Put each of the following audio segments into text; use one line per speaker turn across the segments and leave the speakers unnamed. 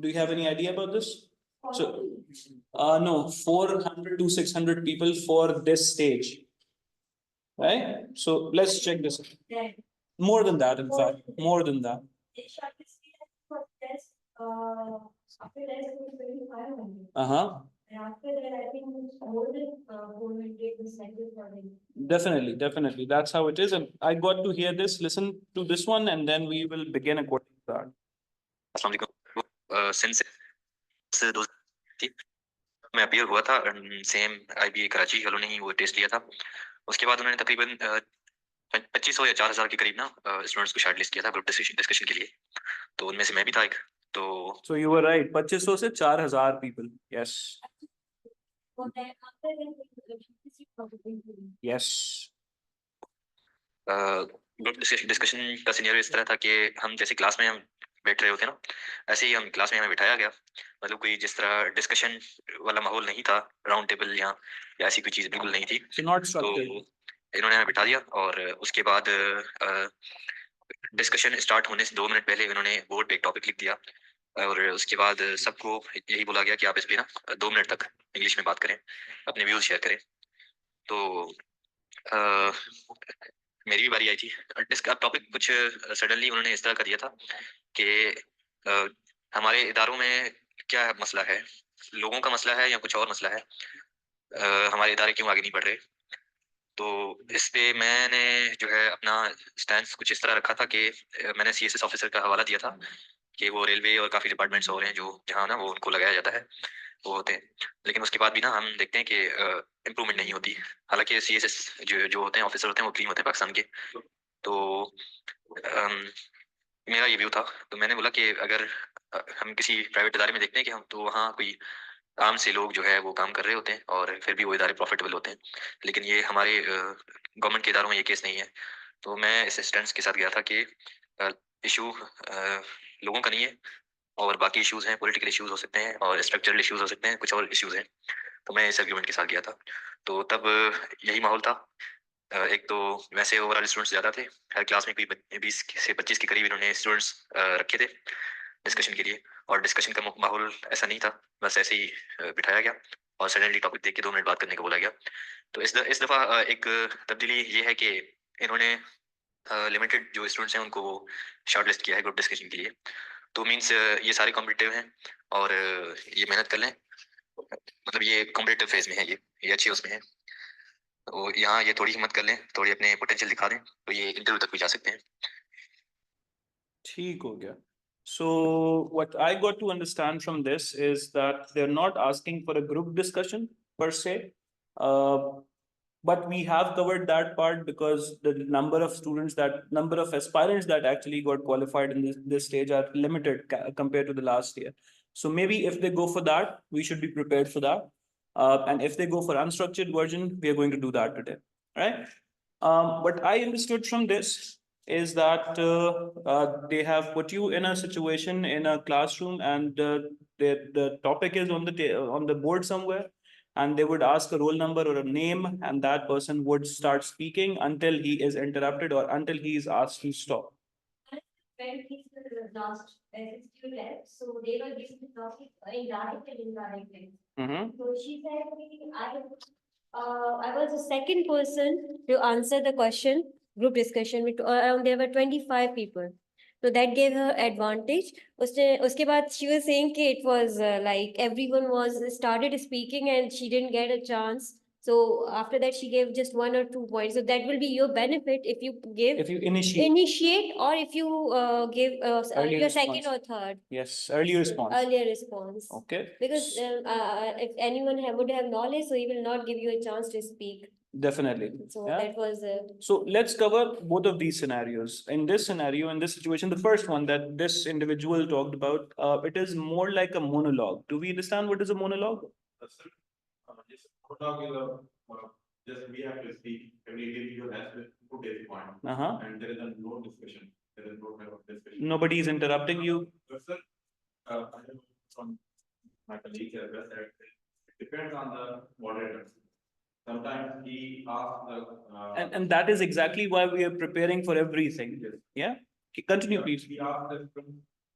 Do you have any idea about this? So, no, 400 to 600 people for this stage. Right? So let's check this. More than that, in fact, more than that. Uh-huh. Definitely. That's how it is. And I got to hear this, listen to this one, and then we will begin according to that.
Since मैं appear हुआ था same IBA Karachi वालों ने ही वो test लिया था। उसके बाद उन्होंने तकरीबन 2500 या 4000 के करीब ना स्टूडेंट्स को शॉर्टलिस्ट किया था ग्रुप डिस्कशन के लिए। तो उनमें से मैं भी था एक। तो
So you were right, 2500 से 4000 people. Yes. Yes.
Group discussion का सिनेरियो इस तरह था कि हम जैसे क्लास में हम बैठ रहे होते ना, ऐसे ही हम क्लास में हमें बिठाया गया। मतलब कोई जिस तरह डिस्कशन वाला माहौल नहीं था, राउंड टेबल या ऐसी कोई चीज बिल्कुल नहीं थी। तो इन्होंने हमें बिठा दिया और उसके बाद डिस्कशन स्टार्ट होने से 2 मिनट पहले इन्होंने बोर्ड पे एक टॉपिक लिख दिया और उसके बाद सबको यही बोला गया कि आप इस पे ना 2 मिनट तक इंग्लिश में बात करें, अपने व्यूज शेयर करें। तो मेरी भी बारी आई थी। टॉपिक कुछ सडनली उन्होंने इस तरह का दिया था कि हमारे इदारों में क्या मसला है, लोगों का मसला है या कुछ और मसला है, हमारे इदारे क्यों आगे नहीं बढ़ रहे। तो इस पे मैंने जो है अपना स्टैंड कुछ इस तरह रखा था कि मैंने CSS ऑफिसर का हवाला दिया था कि वो रेलवे और काफ़ी डिपार्टमेंट्स हो रहे हैं जो जहाँ ना वो उनको लगाया जाता है वो होते हैं, लेकिन उसके बाद भी ना हम देखते हैं कि इम्प्रूवमेंट नहीं होती। हालांकि CSS जो होते हैं ऑफिसर होते हैं वो क्लीन होते हैं पाकिस्तान के। तो मेरा ये व्यू था। तो मैंने बोला कि अगर हम किसी प्राइवेट इदारे में देखते हैं कि हम तो वहाँ कोई आम से लोग जो है वो काम कर रहे होते हैं और फिर भी वो इदारे प्रॉफिटेबल होते हैं, लेकिन ये हमारे गवर्नमेंट के इदारों में ये केस नहीं है। तो मैं इस स्टैंड के साथ गया था कि इशू लोगों का नहीं है और बाकी इश्यूज हैं, पॉलिटिकल इश्यूज हो सकते हैं और स्ट्रक्चरल इश्यूज हो सकते हैं, कुछ और इश्यूज हैं। तो मैं इस आर्ग्यूमेंट के साथ गया था। तो तब यही माहौल था। एक तो वैसे ओवरऑल स्टूडेंट्स ज़्यादा थे, हर क्लास में कोई 20 से 25 के करीब इन्होंने स्टूडेंट्स रखे थे डिस्कशन के लिए, और डिस्कशन का माहौल ऐसा नहीं था, बस ऐसे ही बिठाया गया और सडनली टॉपिक देख के 2 मिनट बात करने को बोला गया। तो इस दफ़ा एक तब्दीली ये है कि इन्होंने लिमिटेड जो स्टूडेंट्स हैं उनको शॉर्ट लिस्ट किया है ग्रुप डिस्कशन के लिए। तो मीन्स ये सारे कॉम्पिटिटिव हैं और ये मेहनत कर लें, मतलब ये कॉम्पिटिटिव फेज में है, ये अच्छी उसमें है। तो यहाँ ये थोड़ी हिम्मत कर लें, थोड़ी अपने पोटेंशियल दिखा दें, तो ये इंटरव्यू तक भी जा सकते हैं।
ठीक हो गया। So what I got to understand from this is that they're not asking for a group discussion per se, but we have covered that part because the number of aspirants that actually got qualified in this stage are limited compared to the last year. So maybe if they go for that, we should be prepared for that. And if they go for unstructured version, we are going to do that today, right? What I understood from this is that they have put you in a situation in a classroom, and the topic is on the board somewhere, and they would ask a roll number or a name, and that person would start speaking until he is interrupted or until he is asked to stop.
When he's the last SSTO left, so they were giving the topic indirect and indirect. So she said, I was the second person to answer the question, group discussion with there were 25 people. So that gave her advantage. Uske baad she was saying that it was like everyone was started speaking and she didn't get a chance. So after that, she gave just 1 or 2 points. So that will be your benefit if you initiate or if you give your second or third.
Yes, earlier response.
Earlier response.
Okay.
Because if anyone would have knowledge, so he will not give you a chance to speak.
Definitely.
So that was.
So let's cover both of these scenarios. In this scenario, in this situation, the first one that this individual talked about, it is more like a monologue. Do we understand what is a monologue?
Just we have to speak. Every individual has to put his point. And there is no discussion. There is no kind of discussion.
Nobody is interrupting you.
But sir, I know from my colleagues as well that it depends on the moderator. Sometimes he asks the.
And that is exactly why we are preparing for everything. Yeah. Continue, please.
He asks the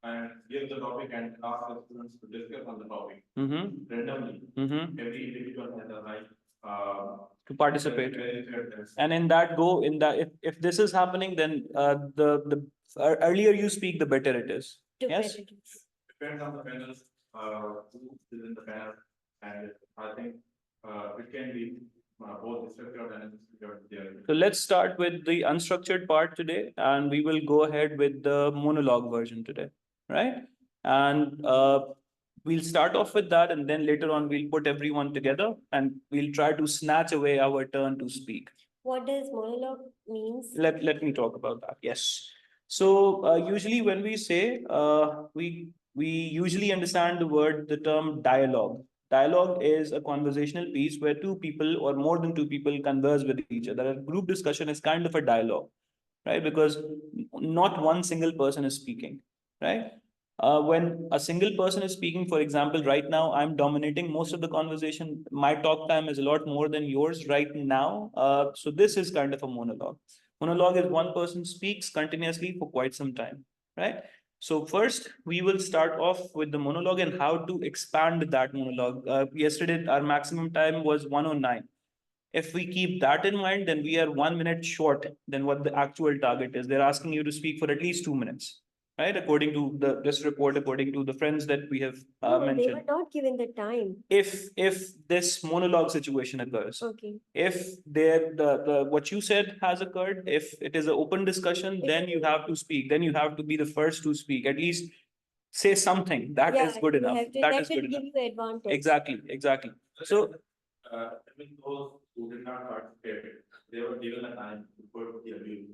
and gives the topic topic and ask the students to discuss on the topic randomly. Every individual has a right
to participate. And in that if this is happening, then the earlier you speak, the better it is. Yes.
Depends on the panel, who is in the panel, and I think it can be both structured and unstructured.
So let's start with the unstructured part today, and we will go ahead with the monologue version today, right? And we'll start off with that, and then later on we'll put everyone together and we'll try to snatch away our turn to speak.
What does monologue means?
Let me talk about that. Yes. So usually when we say we usually understand the term dialogue. Dialogue is a conversational piece where two people or more than two people converse with each other. A group discussion is kind of a dialogue, right? Because not one single person is speaking, right? When a single person is speaking, for example, right now, I'm dominating most of the conversation. My talk time is a lot more than yours right now. So this is kind of a monologue. Monologue is one person speaks continuously for quite some time, right? So first, we will start off with the monologue and how to expand that monologue. Yesterday, our maximum time was 109. If we keep that in mind, then we are 1 minute short than what the actual target is. They're asking you to speak for at least 2 minutes, right? According to this report, according to the friends that we have mentioned.
They were not given the time.
If this monologue situation occurs,
okay.
If the what you said has occurred, if it is an open discussion, then you have to speak. Then you have to be the first to speak. At least say something. That is good enough. That is good enough.
Give you advantage.
Exactly. So
I mean, those who did not participate, they were given a time to put their view.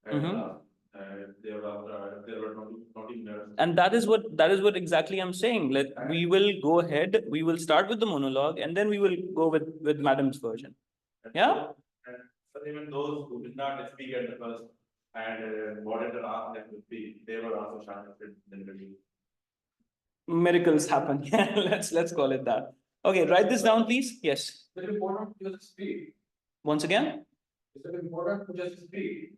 There were not even.
And that is what exactly I'm saying. We will go ahead. We will start with the monologue, and then we will go with Madam's version. Yeah.
And even those who did not speak at the first and moderator asked them to speak, they were also shortlisted in the review.
Miracles happen. let's call it that. Okay, write this down, please. Yes.
Is it important to just speak?
Once again.
Is it important to just speak?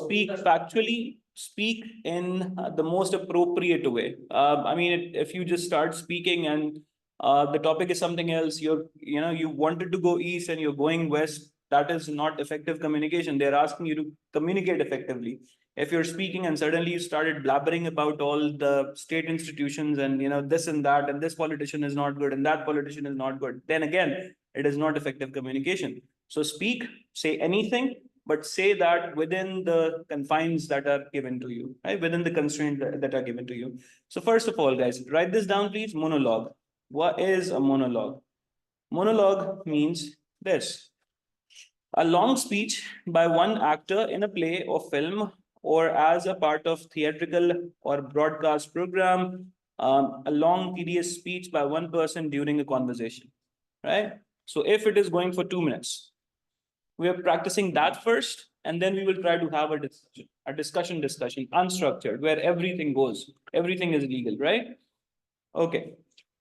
Speak factually. Speak in the most appropriate way. I mean, if you just start speaking and the topic is something else, you wanted to go east and you're going west, that is not effective communication. They're asking you to communicate effectively. If you're speaking and suddenly you started blabbering about all the state institutions and this and that, and this politician is not good and that politician is not good, then again, it is not effective communication. So speak, say anything, but say that within the confines that are given to you, right? Within the constraints that are given to you. So first of all, guys, write this down, please. Monologue. What is a monologue? Monologue means this: a long speech by one actor in a play or film or as a part of theatrical or broadcast program, a long tedious speech by one person during a conversation, right? So if it is going for 2 minutes, we are practicing that first, and then we will try to have a discussion, unstructured, where everything goes, everything is legal, right? Okay.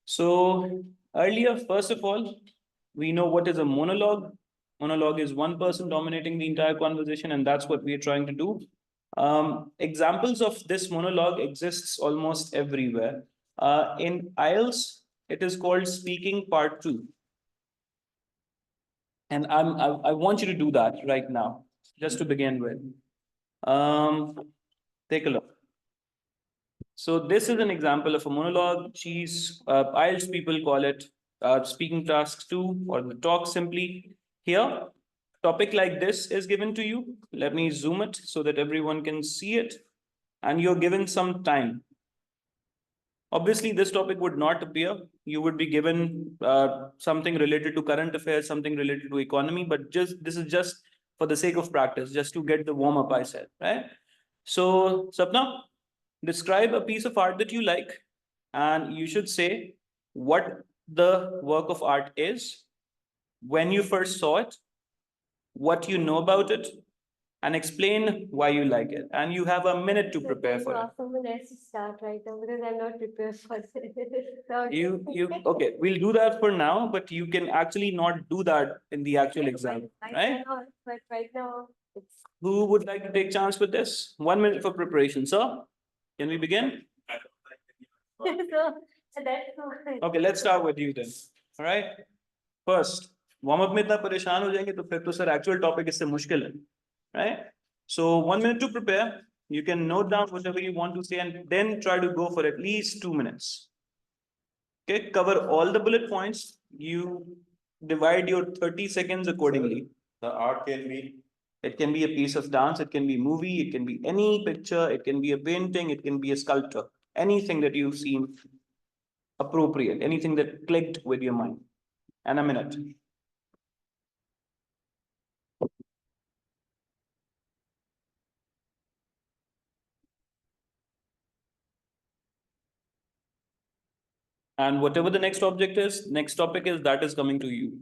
So earlier, first of all, we know what is a monologue. Monologue is one person dominating the entire conversation, and that's what we are trying to do. Examples of this monologue exists almost everywhere. In IELTS, it is called speaking part 2. And I want you to do that right now, just to begin with. Take a look. So this is an example of a monologue. IELTS people call it speaking task 2 or the talk simply. Here, topic like this is given to you. Let me zoom it so that everyone can see it. And you're given some time. Obviously, this topic would not appear. You would be given something related to current affairs, something related to economy, but this is just for the sake of practice, just to get the warm up, I said, right? So, Sapna, describe a piece of art that you like, and you should say what the work of art is, when you first saw it, what you know about it, and explain why you like it. And you have a minute to prepare for it.
Someone else to start right now because I'm not prepared for
You okay, we'll do that for now, but you can actually not do that in the actual exam, right?
But right now it's
Who would like to take chance with this? 1 minute for preparation, sir. Can we begin?
I don't like any
So that's
Okay, let's start with you then. All right. First, warm up में इतना परेशान हो जाएंगे तो फिर तो sir actual topic इससे मुश्किल है, right? So 1 minute to prepare. You can note down whatever you want to say and then try to go for at least 2 minutes. Okay, cover all the bullet points. You divide your 30 seconds accordingly.
The art can be.
It can be a piece of dance, it can be movie, it can be any picture, it can be a painting, it can be a sculpture. Anything that you've seen appropriate, anything that clicked with your mind. And a minute. And whatever the next object is, next topic is, that is coming to you.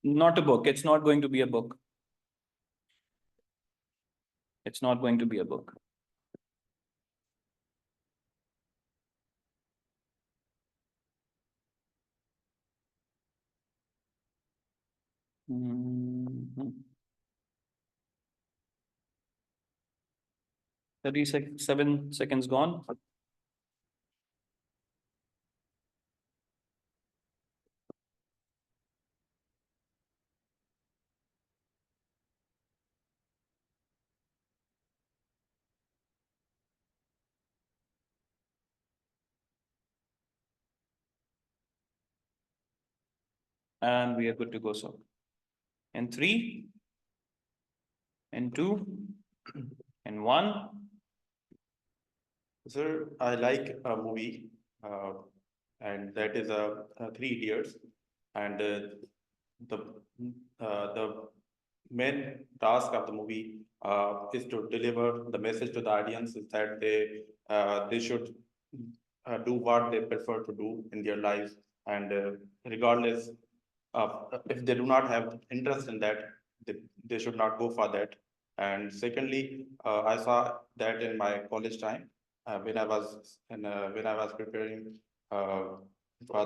Not a book. It's not going to be a book. It's not going to be a book. Mhm. 37 seconds gone. And we are good to go, so. In 3, in 2, in 1.
Sir, I like a movie, and that is Three Idiots, and the the main task of the movie is to deliver the message to the audience is that they should do what they prefer to do in their lives, and regardless of if they do not have interest in that, they should not go for that. And secondly, I saw that in my college time when I was preparing for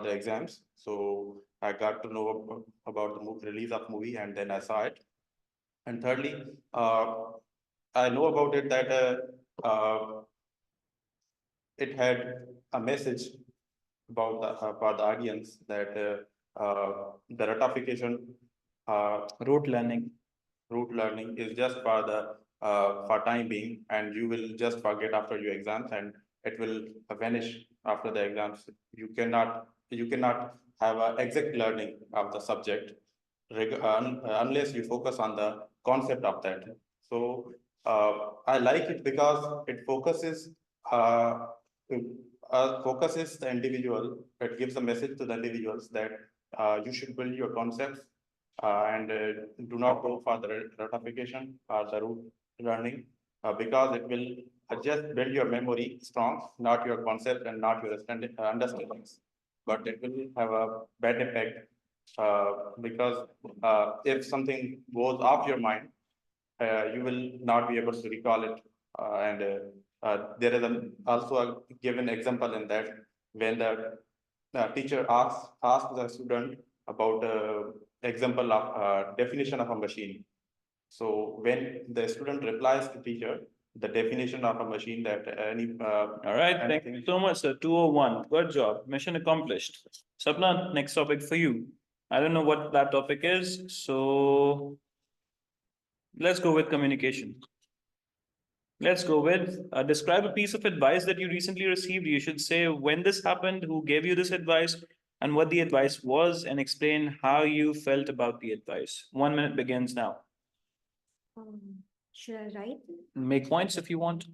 the exams. So I got to know about the release of movie, and then I saw it. And thirdly, I know about it that it had a message about the audience that the ratification rote learning is just for the for time being, and you will just forget after your exams, and it will vanish after the exams. You cannot have a exact learning of the subject unless you focus on the concept of that. So I like it because it uh, focuses the individual. It gives a message to the individuals that you should build your concepts and do not go for the ratification or the root learning because it will just build your memory strong, not your concept and not your understandings, but it will have a bad impact because if something goes off your mind, you will not be able to recall it. There is also a given example in that when the teacher asks the student about example of definition of a machine. So when the student replies to teacher, the definition of a machine that any
all right, thank you so much, sir. 201. Good job. Mission accomplished. Sapna, next topic for you. I don't know what that topic is, so let's go with communication. Let's go with describe a piece of advice that you recently received. You should say when this happened, who gave you this advice, and what the advice was, and explain how you felt about the advice. 1 minute begins now.
Should I write?
Make points if you want.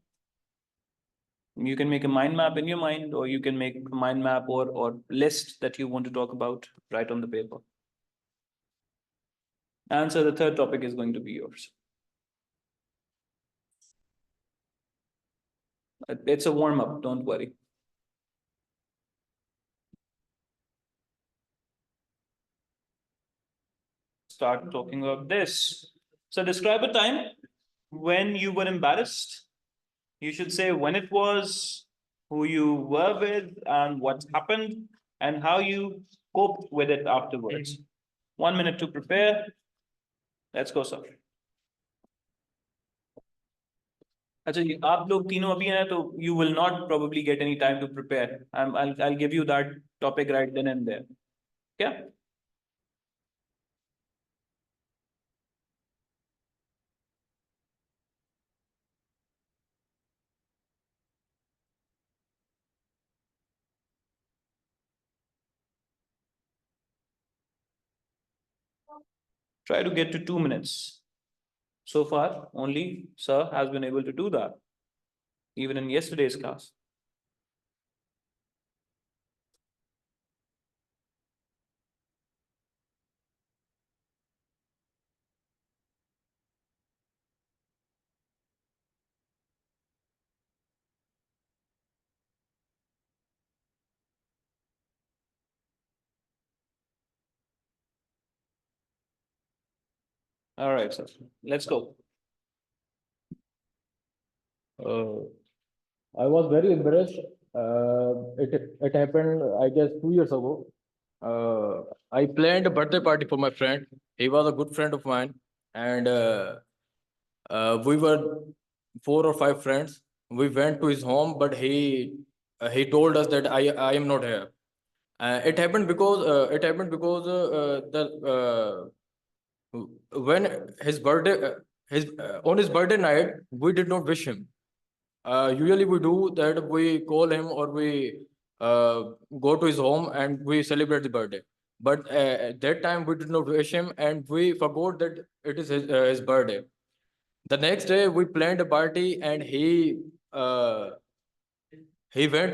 You can make a mind map in your mind, or you can make a mind map or list that you want to talk about right on the paper. Answer, the third topic is going to be yours. It's a warm up, don't worry. Start talking about this. So describe a time when you were embarrassed. You should say when it was, who you were with, and what happened, and how you coped with it afterwards. 1 minute to prepare. Let's go, sir. अच्छा, आप लोग तीनों अभी हैं तो you will not probably get any time to prepare. I'll give you that topic right then and there. Yeah. Try to get to 2 minutes. So far, only Sir has been able to do that, even in yesterday's class. All right, sir. Let's go.
Uh, I was very embarrassed. It happened, I guess, 2 years ago. I planned a birthday party for my friend. He was a good friend of mine, and we were 4 or 5 friends. We went to his home, but he told us that I am not here. The when his birthday his on his birthday night, we did not wish him. Usually we do that, we call him or we go to his home and we celebrate the birthday. But at that time we did not wish him and we forgot that it is his birthday. The next day we planned a party and he went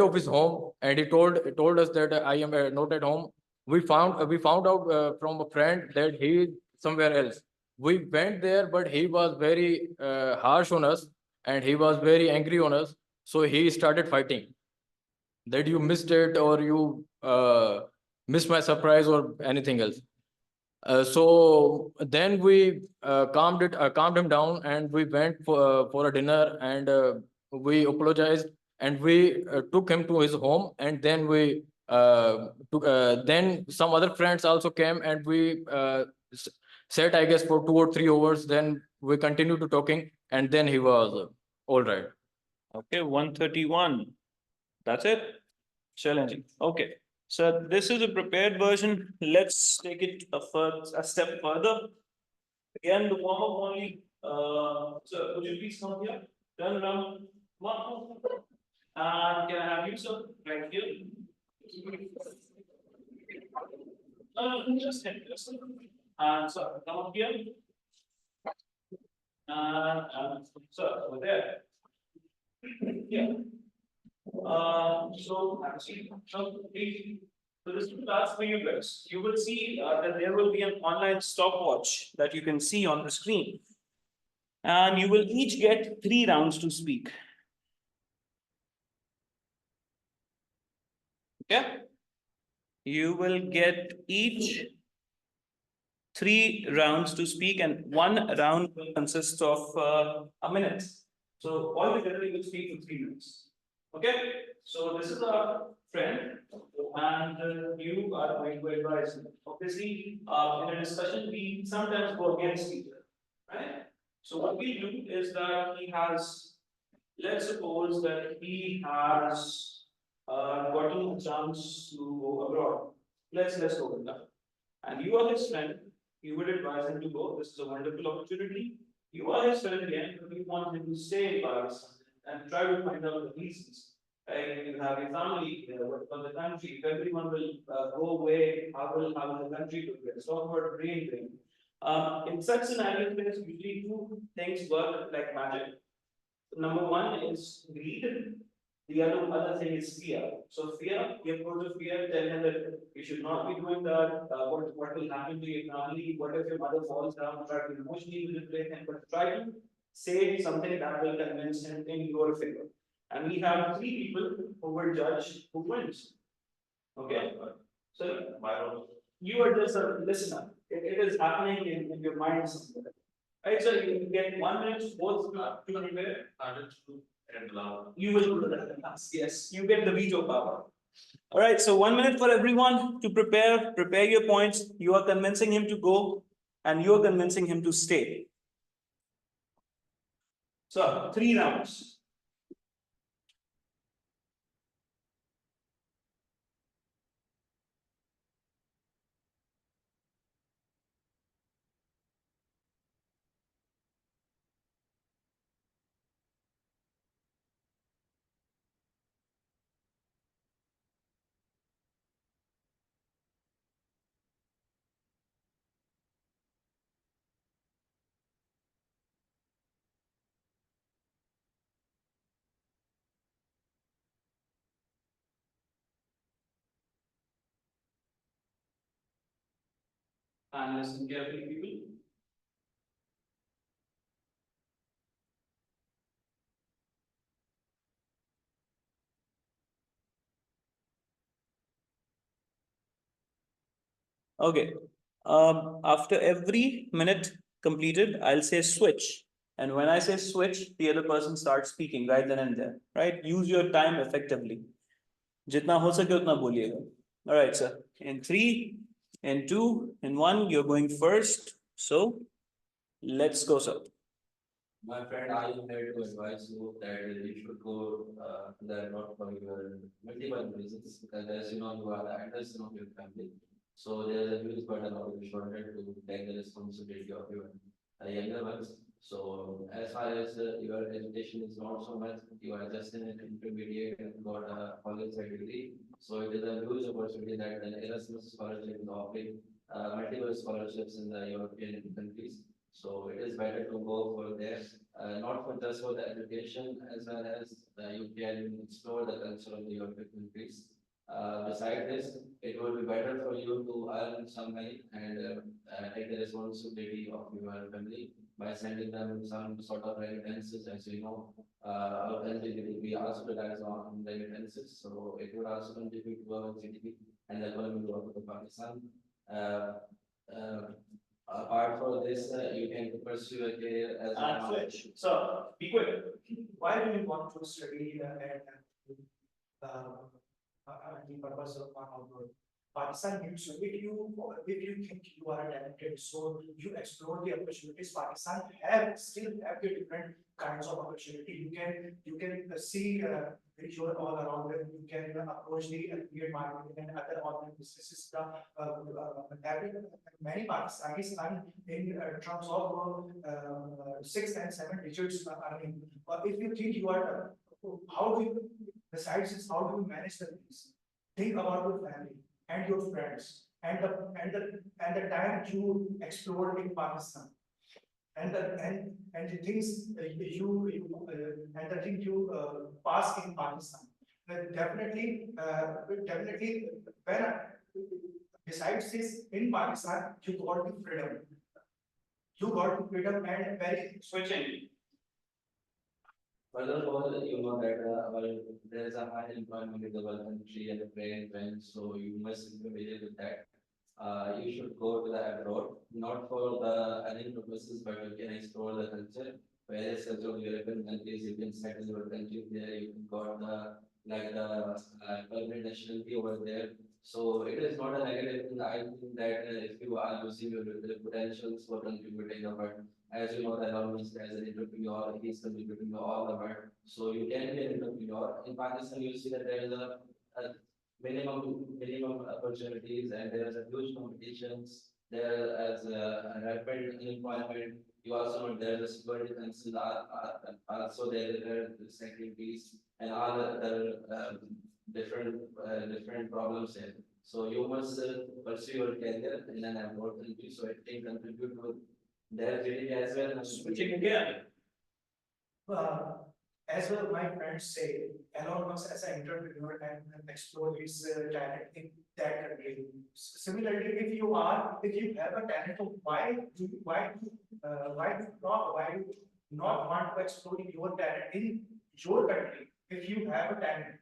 off his home and he told us that I am not at home. We found out from a friend that he is somewhere else. We went there, but he was very harsh on us and he was very angry on us. So he started fighting that you missed it or you missed my surprise or anything else. So then we calmed him down, and we went for a dinner, and we apologized, and we took him to his home, and then we then some other friends also came, and we sat, I guess, for 2 or 3 hours. Then we continued to talking, and then he was all right.
Okay, 131. That's it. Challenging. Okay. So this is a prepared version. Let's take it a step further. Again, the warm-up only. Sir, would you please come here? Turn around. Come on. And can I have you, sir? Right here. Just hit this. And sir, come up here. And sir, over there. Yeah. So actually, so this is the task for you guys. You will see that there will be an online stopwatch that you can see on the screen. And you will each get 3 rounds to speak. Okay? You will get each 3 rounds to speak, and 1 round will consist of a minute. So altogether you will speak for 3 minutes. Okay? So this is our friend, and you are going to advise him. Obviously, in a discussion, we sometimes go against each other, right? So what we do is that let's suppose that he has gotten a chance to go abroad. Let's go with that. And you are his friend, you would advise him to go. This is a wonderful opportunity. You are his friend again, but you want him to stay in Paris and try to find out the reasons. Like you have your family there, what about the country? If everyone will go away, how will the country progress? Talk about brain drain. In such scenarios, there's usually 2 things work like magic. Number 1 is greed. The other thing is fear. So fear, you approach of fear, tell him that you should not be doing that. What will happen to your family? What if your mother falls down? Try to emotionally manipulate him, but try to say something that will convince him in your favor. And we have 3 people who will judge who wins. Okay. So you are just a listener. It is happening in your mind somewhere. Right, so you get 1 minute both to prepare. You will do that. Yes, you get the veto power. All right, so 1 minute for everyone to prepare your points. You are convincing him to go, and you are convincing him to stay. So 3 rounds. And listen carefully, people. Okay. After every minute completed, I'll say switch. And when I say switch, the other person starts speaking right then and there. Right? Use your time effectively. Jitna ho sake utna boliyega. All right, sir. In 3, in 2, in 1, you're going first. So let's go, sir.
My friend, I am here to advise you that you should go to the abroad for your multiple reasons, because as you know, you are the eldest of your family. So there's a huge burden on your shoulder to take the responsibility of your younger ones. So as far as your education is not so much, you are just in an intermediate and got a college degree. So it is a huge opportunity that the Erasmus scholarship is offering multiple scholarships in the European countries. So it is better to go for there, not for just for the education, as well as you can explore the culture of the European countries. Beside this, it would be better for you to earn some money and take the responsibility of your family by sending them some sort of remittances. As you know, our country will be also relies on remittances, so it would also contribute to our GDP and the economic growth of the Pakistan. Uh, uh, Apart from this, you can pursue a career as a
Switch. So be quick. Why do you want to study the purpose of abroad? Pakistan needs you. If you think you are talented, so you explore the opportunities. Pakistan still have the different kinds of opportunity. You can see your all around it. You can approach the affiliate marketing and other online businesses. Many Pakistanis earn in terms of 6 and 7 digits earning. But if you think you are, how do you, besides this, how do you manage the things? Think about your family and your friends and the time you explored in Pakistan and the things and the thing you pass in Pakistan. Definitely when besides this in Pakistan you got the freedom. You got the freedom and very switching.
Further of all, you know that there is a high employment in the world country and the brain trend, so you must be familiar with that. You should go to the abroad, not for the earning purposes, but you can explore the culture. Various culture of European countries, you can settle your country there, you can got the like the permanent nationality over there. So it is not a negative thing. I think that if you are using your potentials for contributing the world, as you know, that always as an entrepreneur, he is contributing to all the world. So you can be an entrepreneur. In Pakistan, you see that there is a minimum opportunities and there is a huge competitions. There is a rapid unemployment. You also know there is a security concerns also there are securities and all other different problems here. So you must pursue your career in an abroad country so it can contribute to their GDP as well.
Switching again. As well, my friends say, Elon Musk as an entrepreneur and explore his talent in that country. Similarly, if you have a talent, why do you not want to explore your talent in your country? If you have a talent,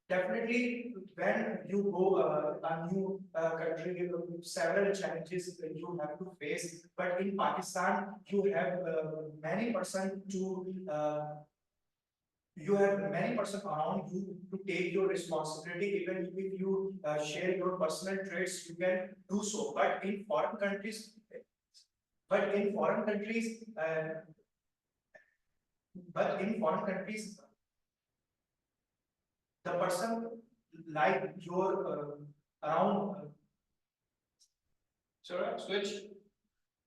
definitely when you go a new country, several challenges that you have to face. But in Pakistan, you have many person around you to take your responsibility. Even if you share your personal traits, you can do so. But in foreign countries,
But in foreign countries, the person like your around.
Sure, switch.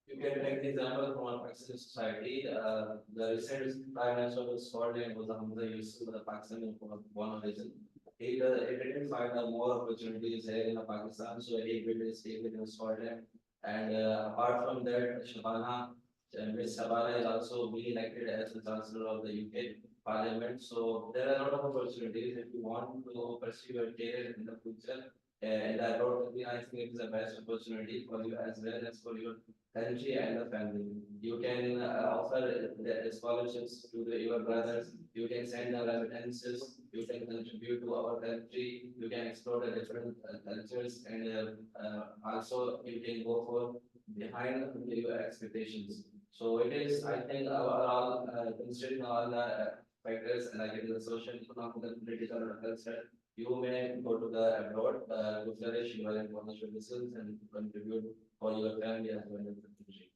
You can take the example from our Pakistani society. The recent Prime Minister of Scotland was Hamza Yusuf, the Pakistani for one reason. He didn't find more opportunities here in Pakistan, so he built his stay in Scotland. And apart from that, Miss Shabana is also being elected as the Chancellor of the UK Parliament. So there are a lot of opportunities if you want to pursue your career in the future. And I think it is the best opportunity for you as well as for your country and the family. You can offer the scholarships to your brothers. You can send the remittances. You can contribute to our country. You can explore the different cultures, and also you can go for behind your expectations. So it is, I think, overall considering all the factors like it is a social, economic, political, and cultural. You may go to the abroad to flourish your international business and contribute for your family as well as the country.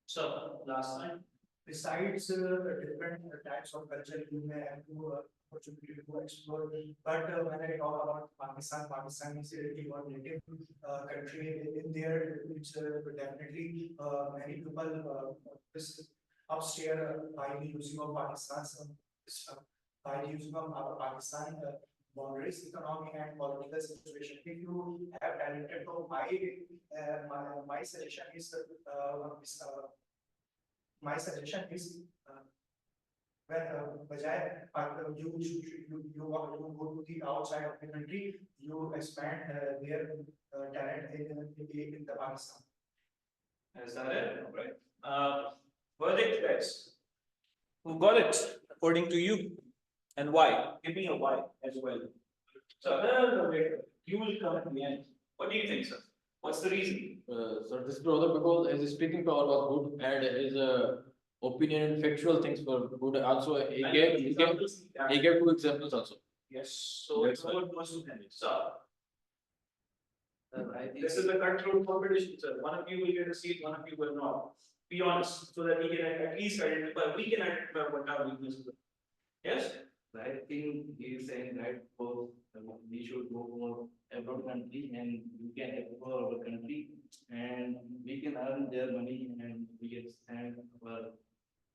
So last time, besides different types of culture, you may have to opportunity to explore. But when I talk about Pakistan is your native country. In there, it's definitely many people this upstairs by the using of by the using of Pakistan. Boundaries, economic and political situation. If you have talented, so my suggestion is my suggestion is when you go to the outside of the country, you expand their talent in the Pakistan.
Is that it? All right. Verdict, guys. Who got it according to you, and why? Give me a why as well. So, you will come at the end. What do you think, sir? What's the reason?
So this brother, because his speaking power was good and his opinion and factual things were good. Also, he gave 2 examples also.
Yes. So it's about most So this is a cutthroat competition, sir. One of you will get a seat, one of you will not. Be honest, so that we can at least identify. We can identify what our weaknesses are. Yes.
I think he is saying that both we should go for abroad country and we can explore our country and we can earn their money and we can stand our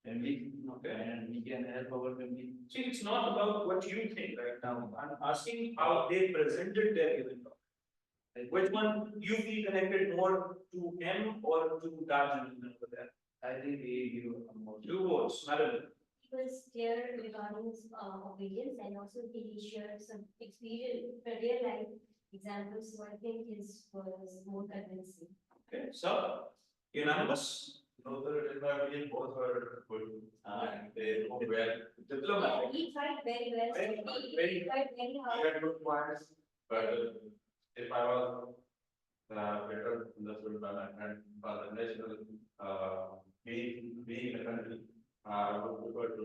family.
Okay.
And we can help our family.
See, it's not about what you think right now. I'm asking how they presented their event. Which one you feel connected more to him or to that gentleman over there?
I think we give more.
2 votes, Madam.
He was clear regarding his opinions, and also he shared some experience, real life examples. So I think his was more convincing.
Okay, so unanimous.
No, sir, in my opinion, both were good and they were well.
Yeah,
Diplomatic.
he tried very well.
Very
He
hard, very
tried very
He
hard.
had good points, but if I was better understood by my friend, by the national, being in the country, I would prefer to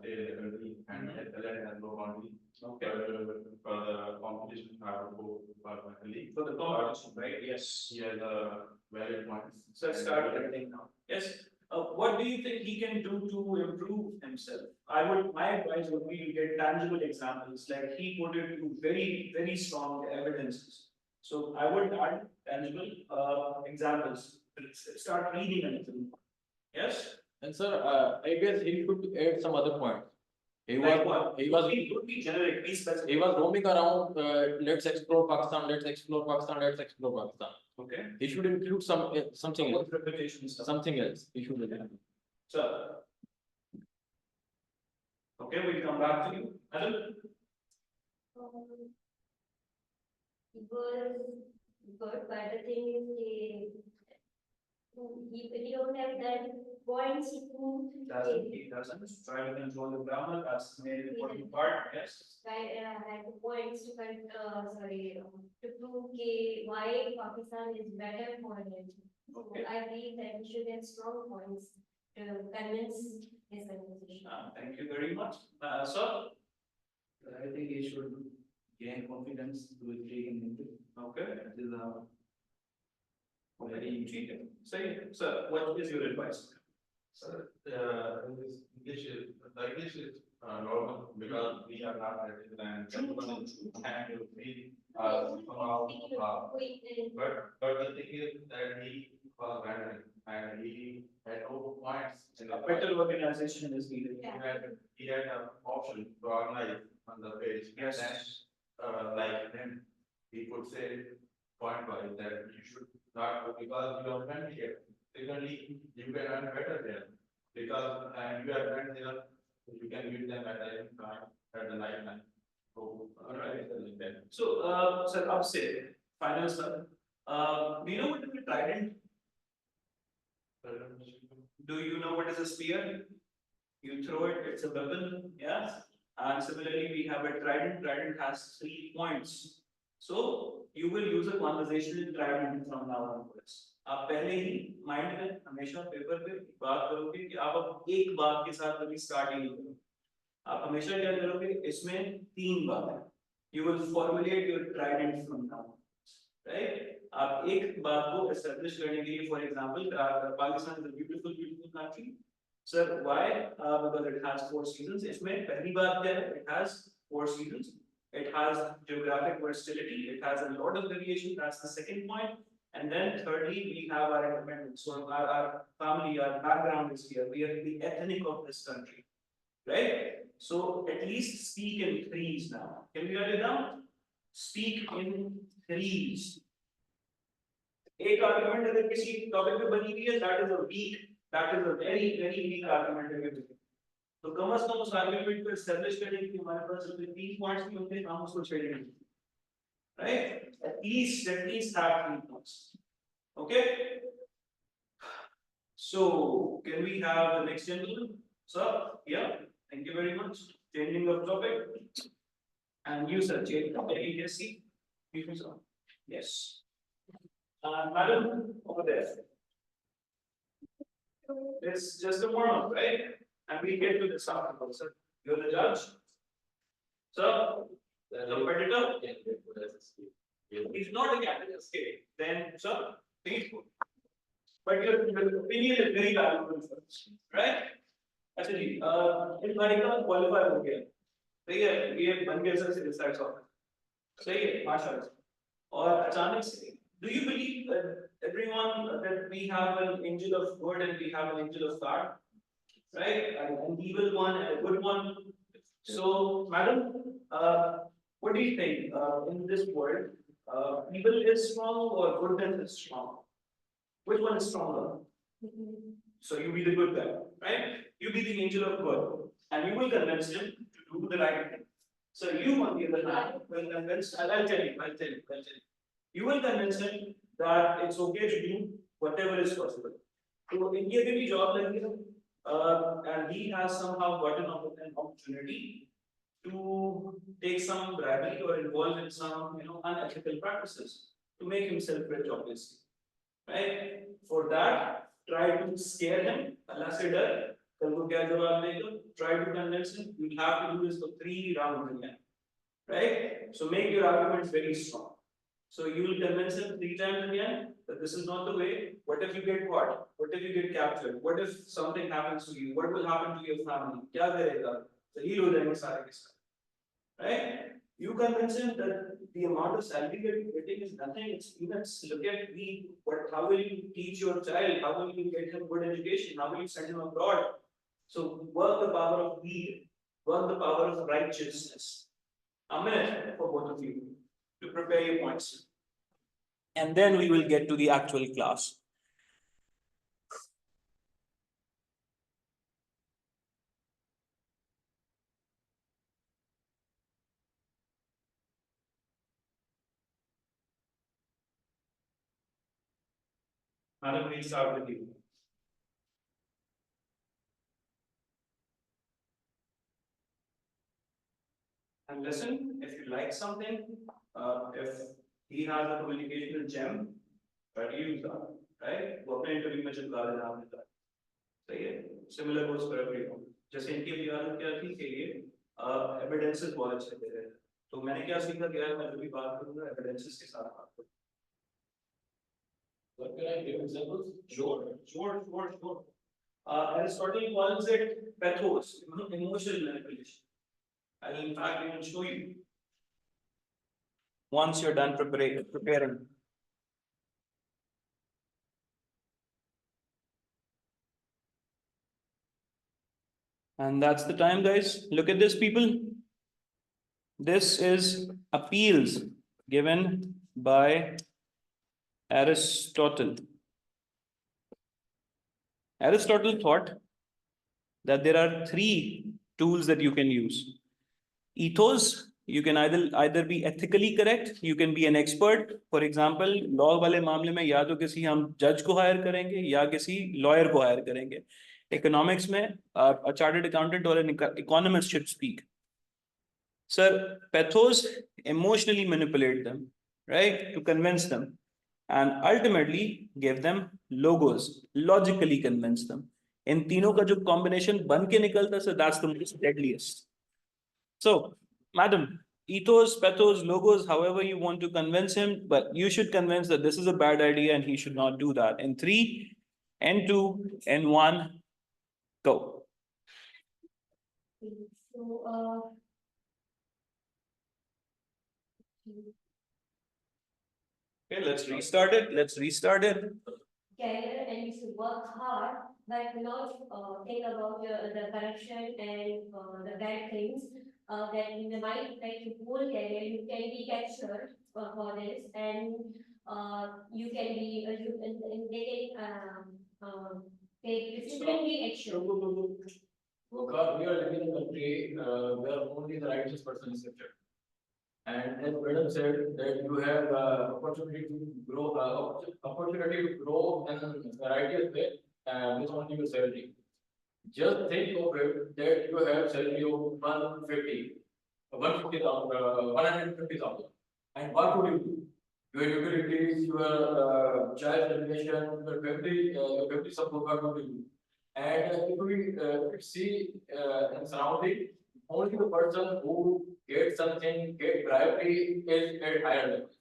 stay in the country and the land has no boundary.
Okay.
For the competition, I would go for my colleague.
For the competition, right? Yes.
He has valid points.
So let's start everything now. Yes. What do you think he can do to improve himself? My advice would be to get tangible examples, like he put it to very, very strong evidences. So I would add tangible examples. Let's start reading a little more. Yes.
And sir, I guess he should add some other points. He
Like
was
what?
he was
Would be generic, be specific.
he was roaming around. Let's explore Pakistan. Let's explore Pakistan. Let's explore Pakistan.
Okay.
He should include something else.
Reputation stuff.
Something else. He should include.
So. Okay, we'll come back to you. Adam?
It was good, but the thing is, he don't have that points to
He doesn't try to control the grammar, that's the main important part, yes.
try had the points to to prove why Pakistan is better for him. So
Okay.
I believe that he should have strong points to convince his conversation.
Thank you very much. Sir?
I think he should gain confidence to take in English.
Okay.
That is
Very intriguing. Say, sir, what is your advice?
Sir, in this English is normal because we are not native and everyone is and we somehow but the thing is that he was random and he had no points in the
A better organization is needed.
he had an option to organize on the page.
Yes.
And then, like him, he could say point wise that you should not go because you are friendly here. Secondly, you can earn better there because you are friends there, you can meet them at any time at the night time. So,
Alright.
like that.
So, sir, up say, final sir. Do you know what is a trident? Do you know what is a spear? You throw it, it's a weapon, yes. And similarly, we have a trident. Trident has 3 points. So you will use a conversational trident from now onwards. आप पहले ही mind में हमेशा paper पे बात करोगे कि आप अब एक बात के साथ कभी स्टार्ट ही नहीं करोगे. आप हमेशा क्या करोगे इसमें 3 बातें. You will formulate your trident from now on, right? आप एक बात को establish करने के लिए, for example, Pakistan is a beautiful, beautiful country. Sir, why? Because it has 4 seasons. इसमें पहली बात क्या है? It has 4 seasons. It has geographic versatility. It has a lot of variation. That's the second point. And then thirdly, we have our independence. So our family, our background is here. We are the ethnic of this country, right? So at least speak in threes now. Can we write it down? Speak in threes. एक argument अगर किसी topic पे बनी हुई है, that is a very, very weak argument. तो कम से कम उस argument को establish करने के लिए हमारे पास जो 3 points भी होंगे, हम उसको छेड़ेंगे, right? At least have 3 points. Okay. So can we have the next gentleman? Sir, yeah. Thank you very much. Changing of topic. And you, sir, change the seat. Yes. Madam, over there. It's just a warm-up, right? And we get to this afterwards, sir. You're the judge. Sir, the competitor. He's not a candidate. Okay. Then, sir, please go. But your opinion is very valuable, sir. Right? Actually, in America, qualify हो गया. सही है, ये बन गया sir civil science office. सही है, माशाल्लाह. और अचानक से, do you believe everyone that we have an angel of good and we have an angel of God, right? An evil one and a good one. So, madam, what do you think in this world? Evil is strong or goodness is strong? Which one is stronger? So you be the good guy, right? You be the angel of good, and you will convince him to do the right thing. So you, on the other hand, will convince. I'll tell you. You will convince him that it's okay to do whatever is possible. So India may be job like this, and he has somehow gotten an opportunity to take some bribery or involve in some unethical practices to make himself rich, obviously. Right? For that, try to scare him. Allah se dar, kal ko kya jawab dega? Try to convince him. You have to do this for 3 rounds again. Right? So make your arguments very strong. So you will convince him 3 times again that this is not the way. What if you get caught? What if you get captured? What if something happens to you? What will happen to your family? Kya karega? Zahir ho jayenge sare ke sare. Right? You convince him that the amount of salary that you're getting is nothing, it's peanuts. Look at how will you teach your child? How will you get him good education? How will you send him abroad? So work the power of greed, work the power of righteousness. A minute for both of you to prepare your points. And then we will get to the actual class. Madam, we'll start with you. And listen, if you like something, if he has a communicational gem, try to use that, right? वो अपने interview में चिपका देना आपने तक. सही है? Similar goes for everyone. जैसे इनकी भी आदत क्या थी कि ये evidences बहुत अच्छे दे रहे थे. तो मैंने क्या सीखा कि यार मैं जो भी बात करूँगा evidences के साथ बात करूँ.
What can I give examples?
Sure. Aristotle calls it pathos, emotional manipulation. I will in fact even show you once you're done preparing. And that's the time, guys. Look at this, people. This is appeals given by Aristotle. Aristotle thought that there are three tools that you can use. Ethos, you can either be ethically correct, you can be an expert. For example, law वाले मामले में या तो किसी हम जज को higher करेंगे या किसी लॉयर को हायर करेंगे. Economics में a chartered accountant or an economist should speak. Sir, pathos emotionally manipulate them, right, to convince them, and ultimately give them logos, logically convince them. In तीनों का जो combination बन के निकलता, so that's the most deadliest. So, madam, ethos, pathos, logos, however you want to convince him, but you should convince that this is a bad idea and he should not do that. In 3, N2, N1, go.
So,
Okay, let's restart it. Let's restart it.
career and you should work hard, but not think about the corruption and the bad things that in the mind, like your whole career, you can be captured for this, and you can be, and they can take disciplinary action.
Because we are living in a country where only the righteous person is captured. And as Madam said, that you have opportunity to grow, in a righteous way with only your salary. Just think of it that you have salary of 150,000. And what would you do? Your utilities, your child education, your family support, what would you do? And if we see in surrounding, only the person who gets something, get bribery is at higher levels.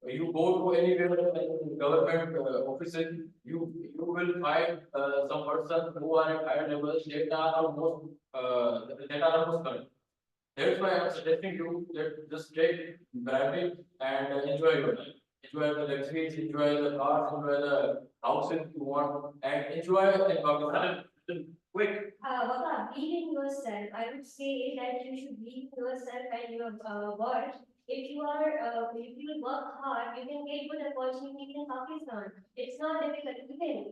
You go to anywhere in government offices, you will find some person who are at higher levels that are most correct. That's why I'm suggesting you that just take bribery and enjoy your life. Enjoy the luxuries, enjoy the cars, enjoy the houses you want, and enjoy in Pakistan. Quick.
Baba, believe in yourself. I would say that you should believe in yourself and your worth. If you work hard, you can get good opportunities in Pakistan. It's not difficult.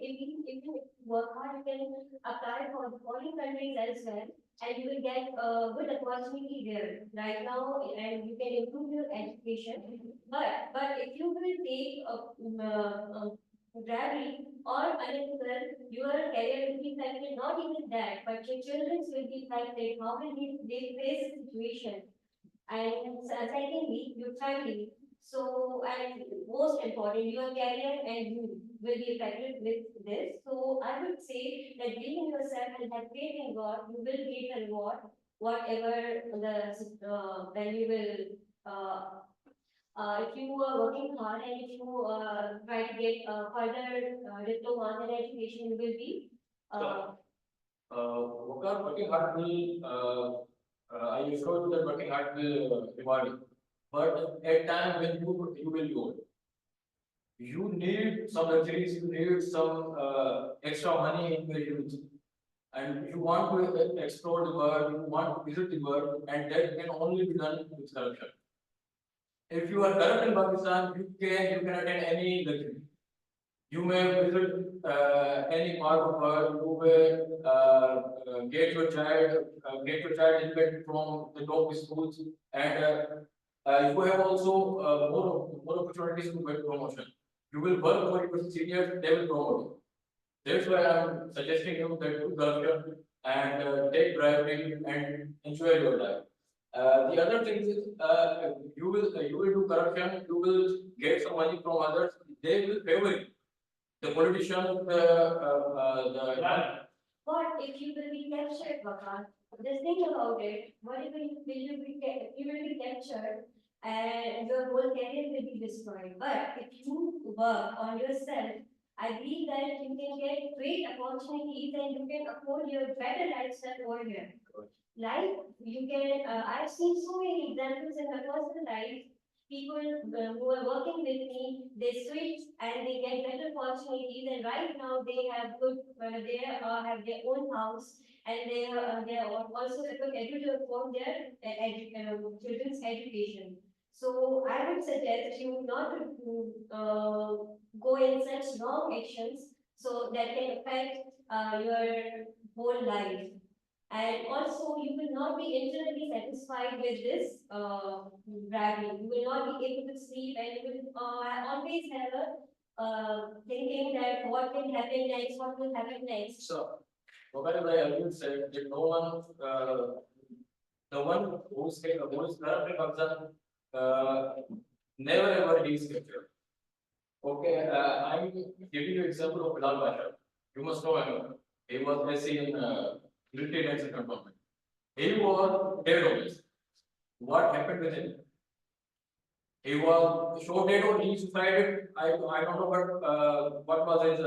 Even if you work hard, you can apply for foreign countries as well, and you will get a good opportunity there right now, and you can improve your education. But if you will take bribery or unethical, your career will be affected. Not even that, but your children will be affected. How will they face the situation? And secondly, your family. So, and most important, your career and you will be affected with this. So, I would say that believe in yourself and have faith in God, you will get a reward, whatever when you will, if you are working hard and if you try to get further diplomas in education, you will be.
Working hard will, I assure you that working hard will reward you. But at time when you will be old, you need some luxuries, you need some extra money in your youth. And you want to explore the world, you want to visit the world, and that can only be done with corruption. If you are corrupt in Pakistan, you can attend any luxury. You may visit any part of world. You may get your child educated from the top schools, and you have also more opportunities to get promotion. You will work for your seniors; they will promote you. That's why I'm suggesting you that do corruption and take bribery and enjoy your life. The other thing is you will do corruption. You will get some money from others. They will favor you. The politicians,
But if you will be captured, Baba, just think about it. What if you will be captured and your whole career will be destroyed? But if you work on yourself, I believe that you can get great opportunities and you can afford your better lifestyle over here. Like you can, I've seen so many examples in my personal life. People who are working with me, they switch and they get better opportunities. And right now they have good, have their own house and they are also educated for their children's education. So I would suggest you not to go in such wrong actions so that can affect your whole life. And also, you will not be internally satisfied with this bragging. You will not be able to sleep, and you will always have a thinking that what will happen next, what will happen next.
So, whatever Alvin said, that the one who is currently concerned, never ever he is captured. Okay, I'm giving you example of Bilal Pasha. You must know him. He was SC in military and cantonment. He was dead always. What happened with him? He was so dead or he suicided. I don't know what was his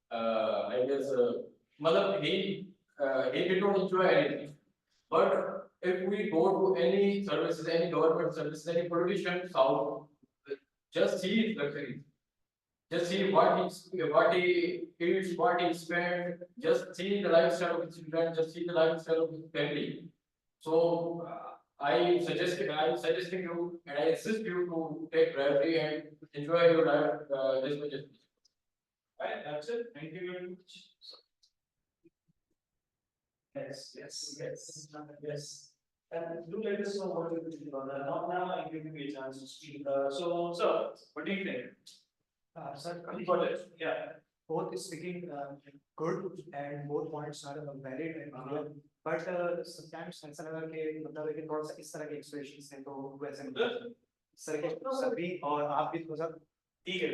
I guess mother he did not enjoy anything. But if we go to any services, any government services, any politician south, just see his luxuries. Just see what he eats, what he spends, just see the lifestyle of his children, just see the lifestyle of his family. So I'm suggesting you and I insist you to take priority and enjoy your life this much as possible.
Right, that's it. Thank you very much. Yes. And do let us know what you think about that. Not now, I'm giving you a chance to speak. So, sir, what do you think? Sir, got it. Yeah. Both is speaking good and both points are valid and clear. But sometimes ऐसा लगा कि मतलब है कि थोड़ा सा इस तरह के एक्सप्रेशंस हैं तो वैसे नहीं सर के सभी और आप भी थोड़ा सा ठीक है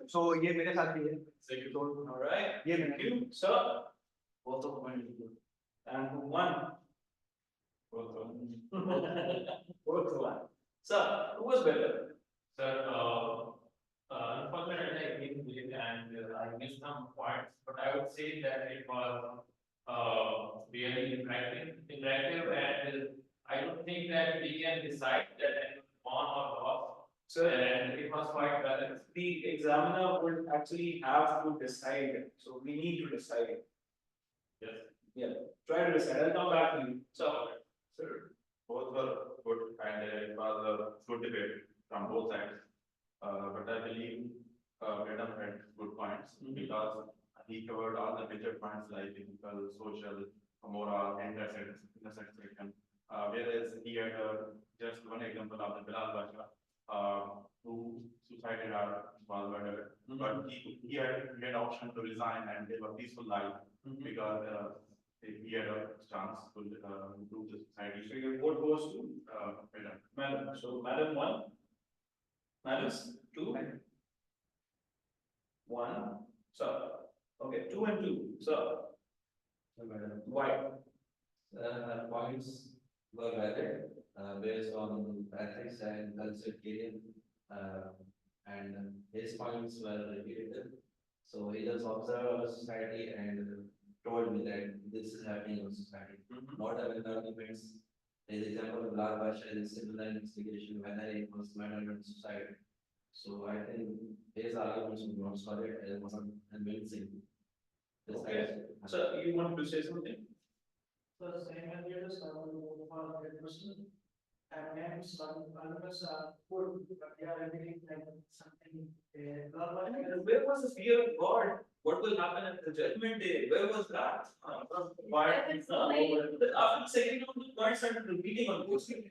so ये मेरे साथ भी है so all right ये मेरा you sir both of them and who won both one sir who was better
Sir, unfortunately, I didn't believe and I missed some points, but I would say that it was really interactive, and I don't think that we can decide that anyone won or lost.
Sir,
And it was quite balanced.
the examiner would actually have to decide, so we need to decide.
Yes.
Yeah, try to decide. I'll come back to you. So,
Sir, both were good and it was a good debate from both sides. But I believe Madam had good points because he covered all the major points like ethical, social, moral, intersection. Whereas he had just one example of the Bilal Basha, who suicided was murdered. But he had option to resign and live a peaceful life because he had a chance to improve the society.
so your vote goes to
Madam.
Madam. So, Madam 1, Madam 2, 1, sir. Okay, 2 and 2, sir. Why?
Points were valid based on ethics and culture and his points were repeated. So he just observed our society and told me that this is happening in society. Not having arguments. His example of Bilal Basha is similar investigation whether it was murder in society. So I think his arguments were not solid and wasn't convincing.
Okay. So you want to say something?
So same as you just for the question. And then some others would we are reading like something.
Where was the fear of God? What will happen at the judgment day? Where was that? Why? After saying all the points started repeating on both sides.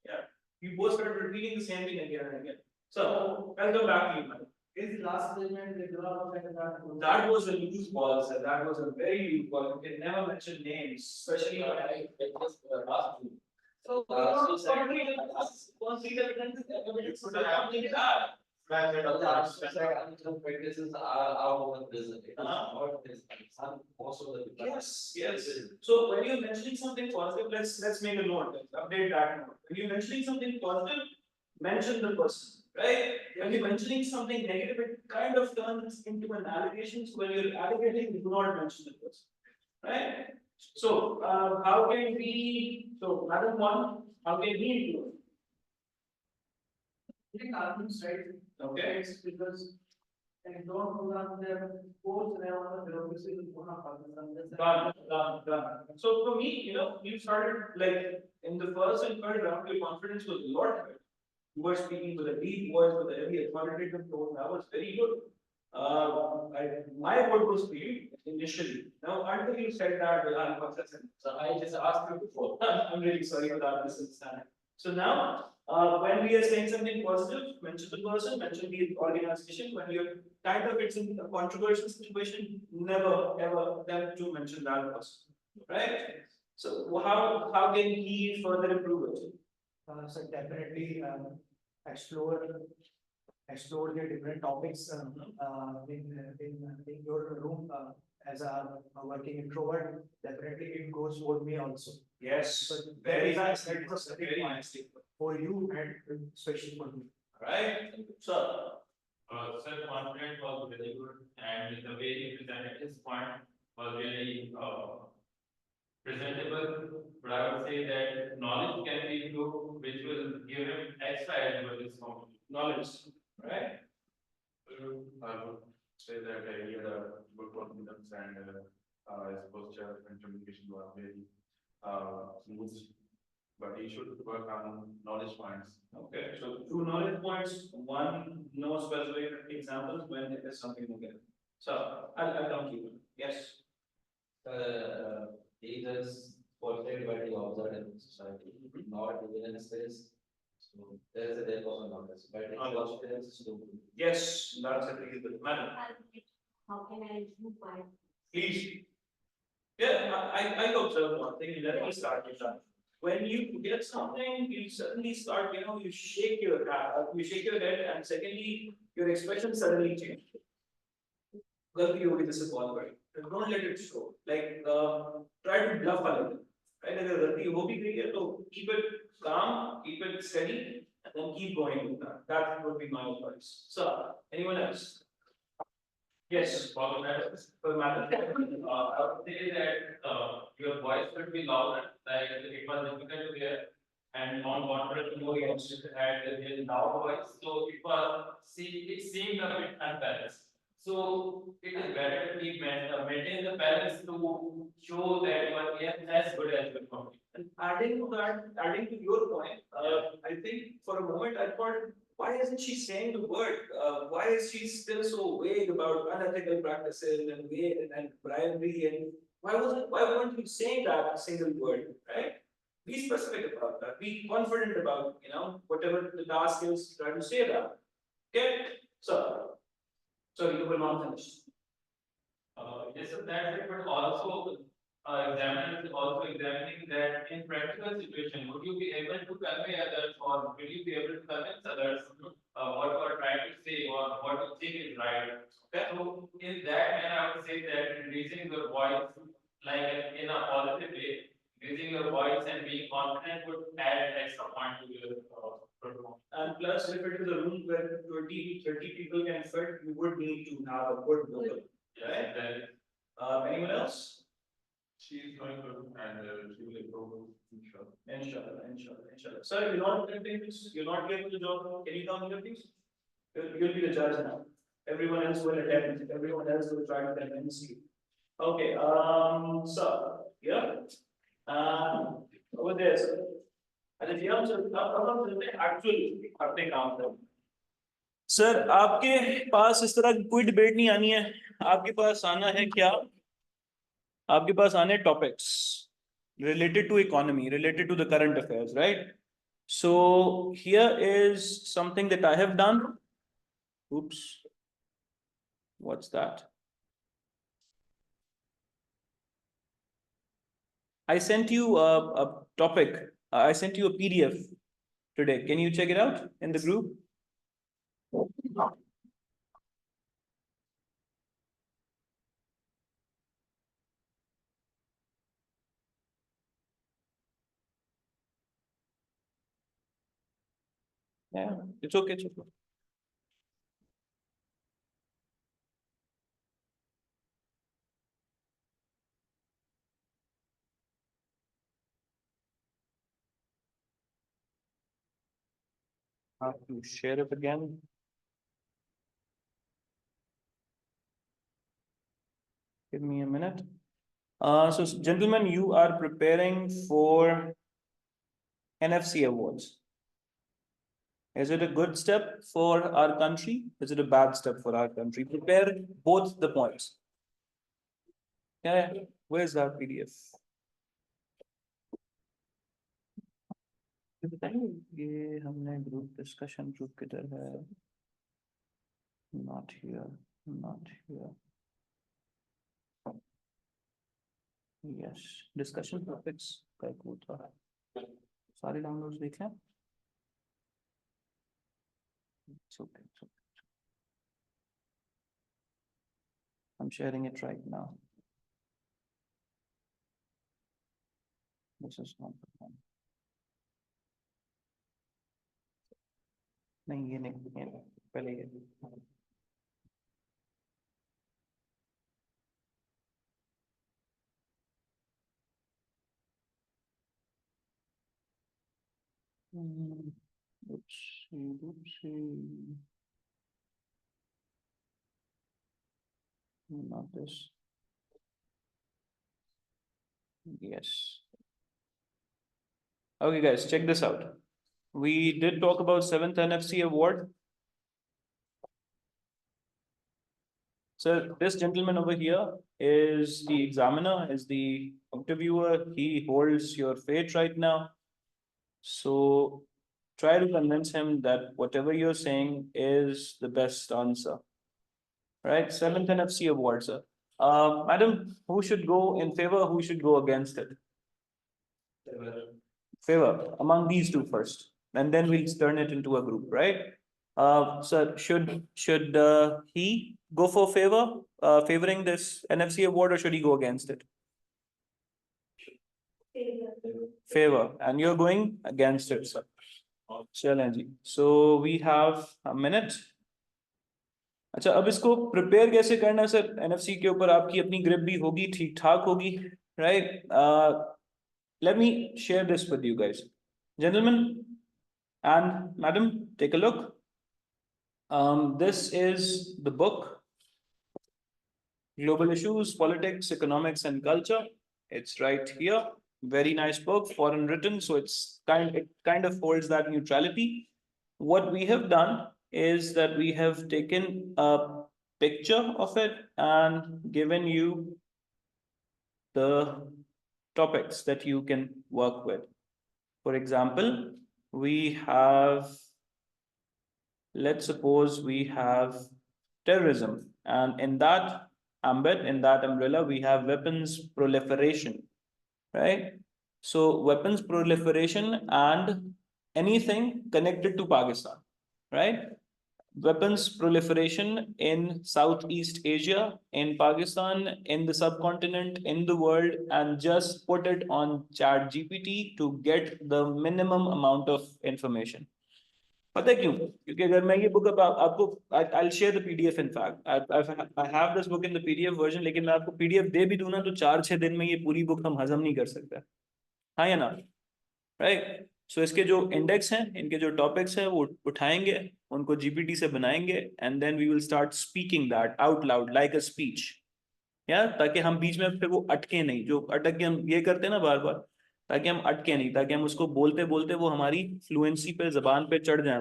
Yeah, you both started repeating the same thing again and again. So I'll come back to you, man.
Is the last statement the draw like that?
That was a loose ball, sir. That was a very loose ball. You can never mention names, especially when I
just last two.
So
Practices are out of prison. It is not this. Most of the
Yes. So when you're mentioning something positive, let's make a note. Let's update that note. When you're mentioning something positive, mention the person, right?
when you're mentioning something negative, it kind of turns into an allegation. So when you're allegating, you do not mention the person, right? So how can we? So Madam One, how can we do it?
I think Alvin's right.
Okay.
It's because I don't program their codes and I want to bureaucracy to go on Pakistan.
Done. So for me, you started like in the first and third round, your confidence was a lot better. You were speaking with a deep voice, with a heavy authoritative tone. That was very good. My word was for you initially. Now, until you said that, so I just asked you before. I'm really sorry for that misunderstanding. So now, when we are saying something positive, mention the person, mention the organization. When you're kind of it's in a controversial situation, never ever attempt to mention that person, right? So how can he further improve it?
So definitely explore the different topics in your room as a working introvert. Definitely it goes for me also.
Yes,
But
very nice.
very nice for you and especially for me.
Right, so
Self-confidence was very good, and the way he presented his point was really presentable. But I would say that knowledge can be improved, which will give him extra edge over this competition.
knowledge, right?
I would say that he had a good confidence and his posture and communication was very smooth. But he should work on knowledge points.
Okay, so two knowledge points, one no specific examples when it is something okay. So I'll come to you. Yes.
He just portrayed what he observed in society, not within a space. So there is a there was a knowledge, but his confidence is too good.
Yes, that's a really good matter.
How can I improve my?
Please. Yeah, I observed one thing. Let me start with that. When you get something, you suddenly start, you shake your head, and secondly, your expression suddenly changes. गलती होगी जैसे बहुत बड़ी don't let it show like try to bluff a little right अगर गलती हो भी गई है तो keep it calm, keep it steady, and then keep going with that would be my advice. So anyone else? Yes,
For the matter, I would say that your voice should be louder, like it was difficult to hear. And on contrary to your had a loud voice, so it seemed a bit unbalanced. So it is better to keep maintain the balance to show that you are as good as your company.
and adding to your point, I think for a moment I thought, why isn't she saying the word? Why is she still so vague about unethical practices and bribery and why weren't you saying that single word, right? Be specific about that. Be confident about whatever the task is. Try to say that. Okay. So you will not finish.
Yes, so that's it, but also examiner is also examining that in practical situation, would you be able to convey others or will you be able to convince others what you are trying to say or what you think is right? Okay. So in that manner, I would say that raising your voice like in a positive way, raising your voice and being confident would add extra point to your performance.
And plus, if it is a room where 20 to 30 people can fit, you would need to have a good vocal. Right? Anyone else?
She is going to and she will improve.
Inshallah. Sir, you're not getting the job. Can you come here, please? You'll be the judge now. Everyone else will attend. Everyone else will try to convince you. Okay. So yeah. Over there, sir. अच्छा जी हम चलते हैं actual अपने काम पर sir आपके पास इस तरह कोई डिबेट नहीं आनी है आपके पास आना है क्या आपके पास आने topics related to economy related to the current affairs right so here is something that I have done oops what's that I sent you a topic I sent you a PDF today. Can you check it out in the group? Yeah, it's okay. have to share it again. Give me a minute. So gentlemen, you are preparing for NFC awards. Is it a good step for our country? Is it a bad step for our country? Prepare both the points. Yeah, where's that PDF? ये हमने group discussion group किधर है? Not here, not here. Yes, discussion topics का एक वो था. सारे downloads देख लें. It's okay, it's okay. I'm sharing it right now. This is not the one. नहीं ये नहीं पहले ये. Oopsie. Not this. Yes. Okay, guys, check this out. We did talk about 7th NFC award. So this gentleman over here is the examiner, is the interviewer. He holds your fate right now. So try to convince him that whatever you're saying is the best answer. Right? 7th NFC award, sir. Madam, who should go in favor? Who should go against it? Favor among these two first, and then we'll turn it into a group, right? Sir, should he go for favor, favoring this NFC award, or should he go against it? Favor, and you're going against it, sir. Challenge. So we have a minute. अच्छा, अब इसको prepare कैसे करना है sir? NFC के ऊपर आपकी अपनी ग्रिप भी होगी, ठीक ठाक होगी, right? Let me share this with you guys, gentlemen and madam. Take a look. This is the book, Global Issues, Politics, Economics, and Culture. It's right here. Very nice book, foreign written, so it kind of holds that neutrality. What we have done is that we have taken a picture of it and given you the topics that you can work with. For example, we have, let's suppose we have terrorism, and in that ambit, in that umbrella, we have weapons proliferation, right? So weapons proliferation and anything connected to Pakistan, right? Weapons proliferation in Southeast Asia, in Pakistan, in the subcontinent, in the world, and just put it on ChatGPT to get the minimum amount of information. पता है क्यों? क्योंकि अगर मैं ये book अब आपको I'll share the PDF in fact. I have this book in the PDF version, लेकिन मैं आपको PDF दे भी दूँ ना तो 4-6 दिन में ये पूरी बुक हम हजम नहीं कर सकते. हाँ या ना? Right? So इसके जो इंडेक्स हैं, इनके जो टॉपिक्स हैं वो उठाएंगे, उनको GPT से बनाएंगे, and then we will start speaking that out loud like a speech. या ताकि हम बीच में फिर वो अटके नहीं, जो अटक के हम ये करते हैं ना बार बार, ताकि हम अटके नहीं, ताकि हम उसको बोलते बोलते वो हमारी फ्लुएंसी पे, जबान पे चढ़ जाए,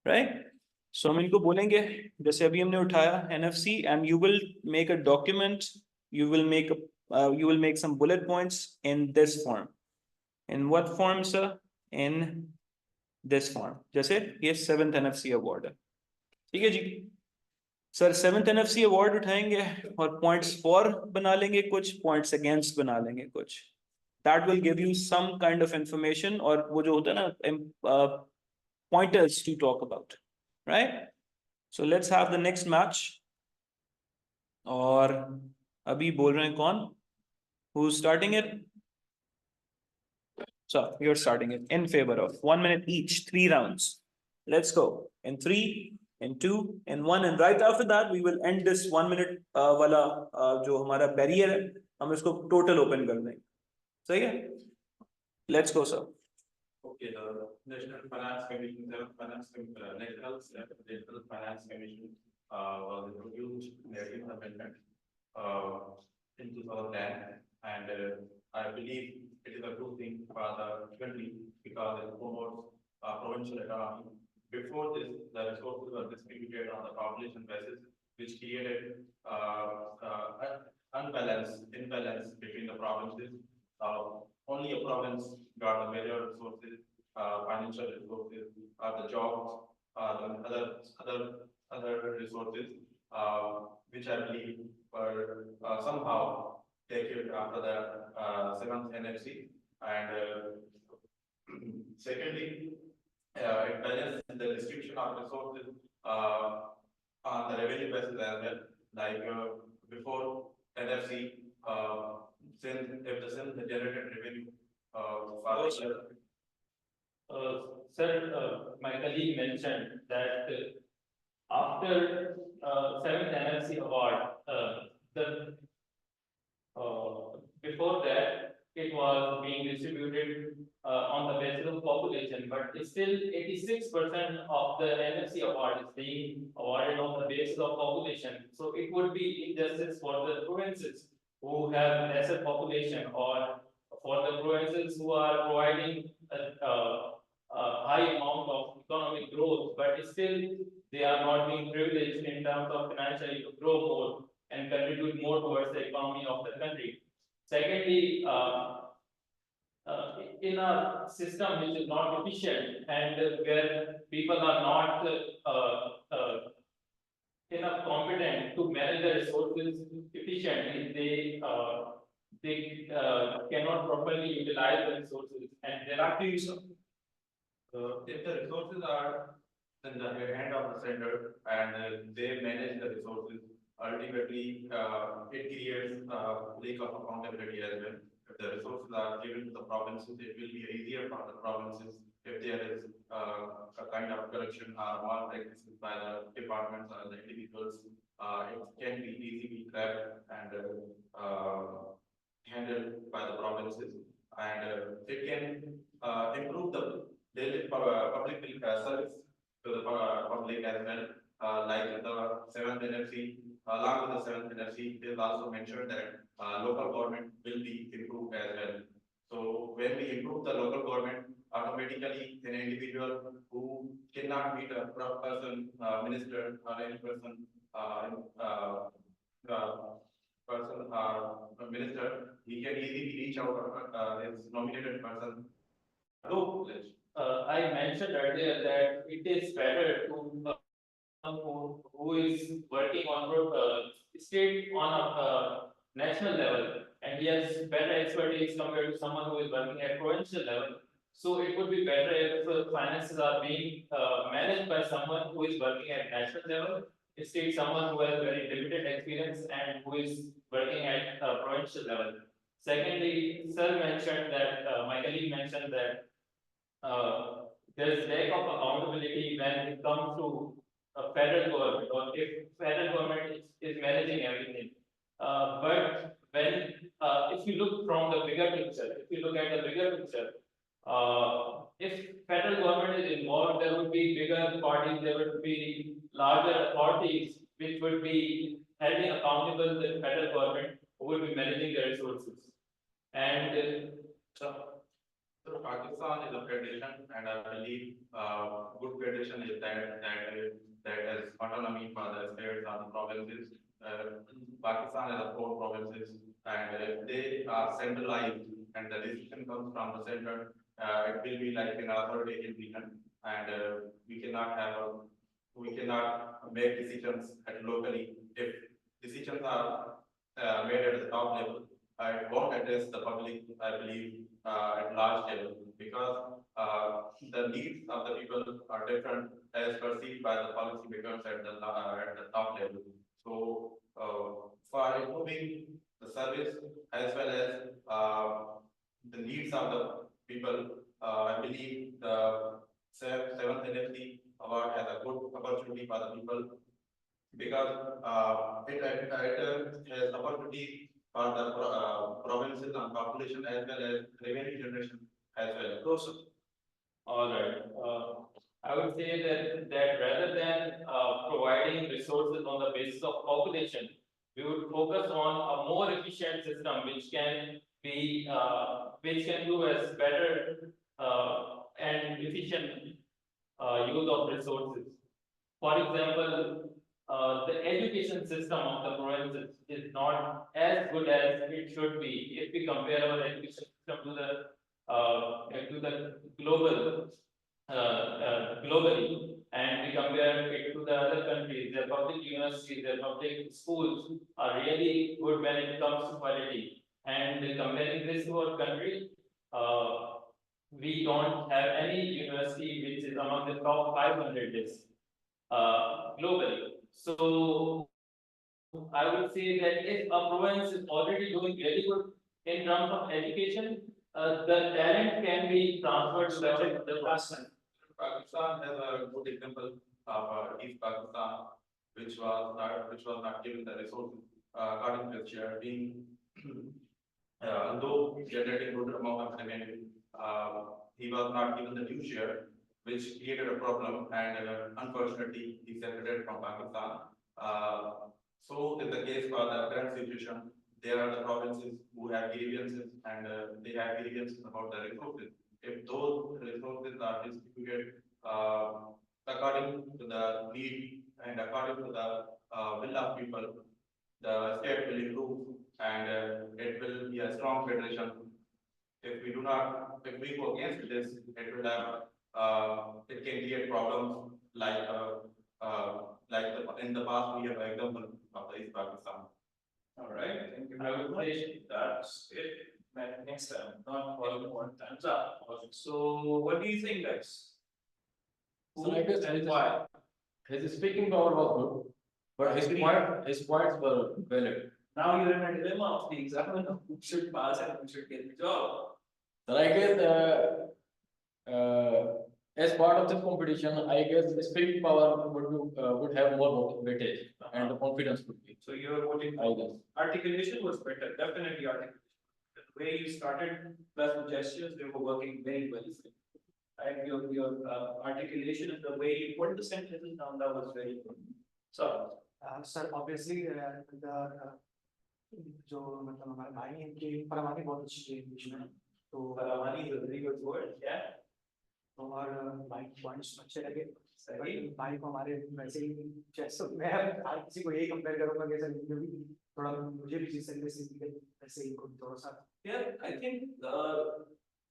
राइट? सो हम इनको बोलेंगे, जैसे अभी हमने उठाया NFC, and you will make a document, you will make some bullet points in this form. In what form, sir? In this form. जैसे ये 7th NFC award है, ठीक है जी सर? 7th NFC award उठाएंगे और points for बना लेंगे कुछ, points against बना लेंगे कुछ. That will give you some kind of information, और वो जो होता है ना pointers to talk about, right? So let's have the next match. और अभी बोल रहे हैं कौन? Who's starting it? So you're starting it in favor of 1 minute each, 3 rounds. Let's go in 3, in 2, in 1, and right after that we will end this 1 minute वाला जो हमारा barrier है, हम इसको total open कर देंगे. सही है? Let's go, sir.
Okay, the National Finance Commission, National Finance Commission, was introduced in the 18th Amendment, in 2010, and I believe it is a good thing for the country because it promotes provincial autonomy. Before this, the resources were distributed on the population basis, which created imbalance between the provinces. Only a province got the major resources, financial resources, the jobs, the other resources, which I believe were somehow taken after the seventh NFC. And secondly, it balances the distribution of resources on the revenue basis as well. Like before NFC, since if the since the generated revenue for
My colleague mentioned that after seventh NFC award, the before that it was being distributed on the basis of population, but still 86% of the NFC award is being awarded on the basis of population. So it would be injustice for the provinces who have lesser population, or for the provinces who are providing a high amount of economic growth, but still they are not being privileged in terms of financially to grow more and contribute more towards the economy of the country. Secondly, in a system which is not efficient and where people are not enough competent to manage the resources efficiently, they cannot properly utilize the resources, and there are
if the resources are in the hand of the center and they manage the resources, ultimately it creates lack of accountability as well. If the resources are given to the provinces, it will be easier for the provinces if there is a kind of corruption or malpractices by the departments or the individuals. It can be easily grabbed and handled by the provinces, and it can improve the daily public service to the public as well. Like the seventh NFC, along with the seventh NFC, it is also mentioned that local government will be improved as well. So when we improve the local government, automatically an individual who cannot meet a person, minister or any person, person or minister, he can easily reach out his nominated person.
I mentioned earlier that it is better to who is working on state on a national level, and he has better expertise compared to someone who is working at provincial level. So it would be better if finances are being managed by someone who is working at national level, instead someone who has very limited experience and who is working at provincial level. Secondly, sir mentioned that my colleague mentioned that there is lack of accountability when it comes to federal government, or if federal government is managing everything. But when if you look from the bigger picture, if you look at the bigger picture, if federal government is involved, there would be bigger parties, there would be larger authorities which would be holding accountable the federal government who would be managing the resources. And
so Pakistan is a federation, and I believe good federation is that has autonomy for the states and the provinces. Pakistan has four provinces, and they are centralized, and the decision comes from the center. It will be like an authoritarian region, and we cannot make decisions at locally. If decisions are made at the top level, it won't address the public, I believe, at large level, because the needs of the people are different as perceived by the policy makers at the top level. So, for improving the service as well as the needs of the people, I believe the seventh NFC award has a good opportunity for the people, because it has opportunity for the provinces and population as well as revenue generation as well.
All right. I would say that rather than providing resources on the basis of population, we would focus on a more efficient system which can do as better and efficient use of resources. For example, the education system of the provinces is not as good as it should be if we compare our education system to the globally, and we compare it to the other countries. Their public universities, their public schools are really good when it comes to quality. And comparing this to our country, uh, we don't have any university which is among the top 500 list globally. So I would say that if a province is already doing really good in terms of education, the talent can be transferred to the last time.
Pakistan has a good example of East Pakistan, which was not given the resources according to its share, being though generating good amount of revenue, he was not given the due share, which created a problem, and unfortunately he separated from Pakistan. So is the case for the current situation. There are the provinces who have grievances, and they have grievances about the resources. If those resources are distributed according to the need and according to the will of people, the state will improve, and it will be a strong federation. If we go against this, it will have, it can create problems like in the past we have an example of the East Pakistan.
All right, thank you. I would say that's it. Next time, not all one times up. So what do you think, guys?
So I guess
And why?
his speaking power was good, but his points were valid.
Now you're in a dilemma of the examiner who should pass and who should get the job.
So I guess as part of this competition, I guess the speaking power would have more weightage, and the confidence would be.
So you're voting
I
for
guess.
articulation was better, definitely articulation. The way you started, plus the gestures, they were working very well. And your articulation and the way you put the sentences down, that was very good. So,
Sir, obviously, the जो मतलब हमारे भाई हैं इनकी परवानी बहुत अच्छी है English में तो
Paravani is a very good word, yeah.
और भाई पॉइंट्स अच्छे लगे
सही।
भाई को हमारे वैसे ही जैसे मैं हर किसी को यही कंपेयर करूंगा कि सर मुझे भी थोड़ा मुझे भी जिस तरीके से वैसे ही कुछ थोड़ा सा
Yeah, I think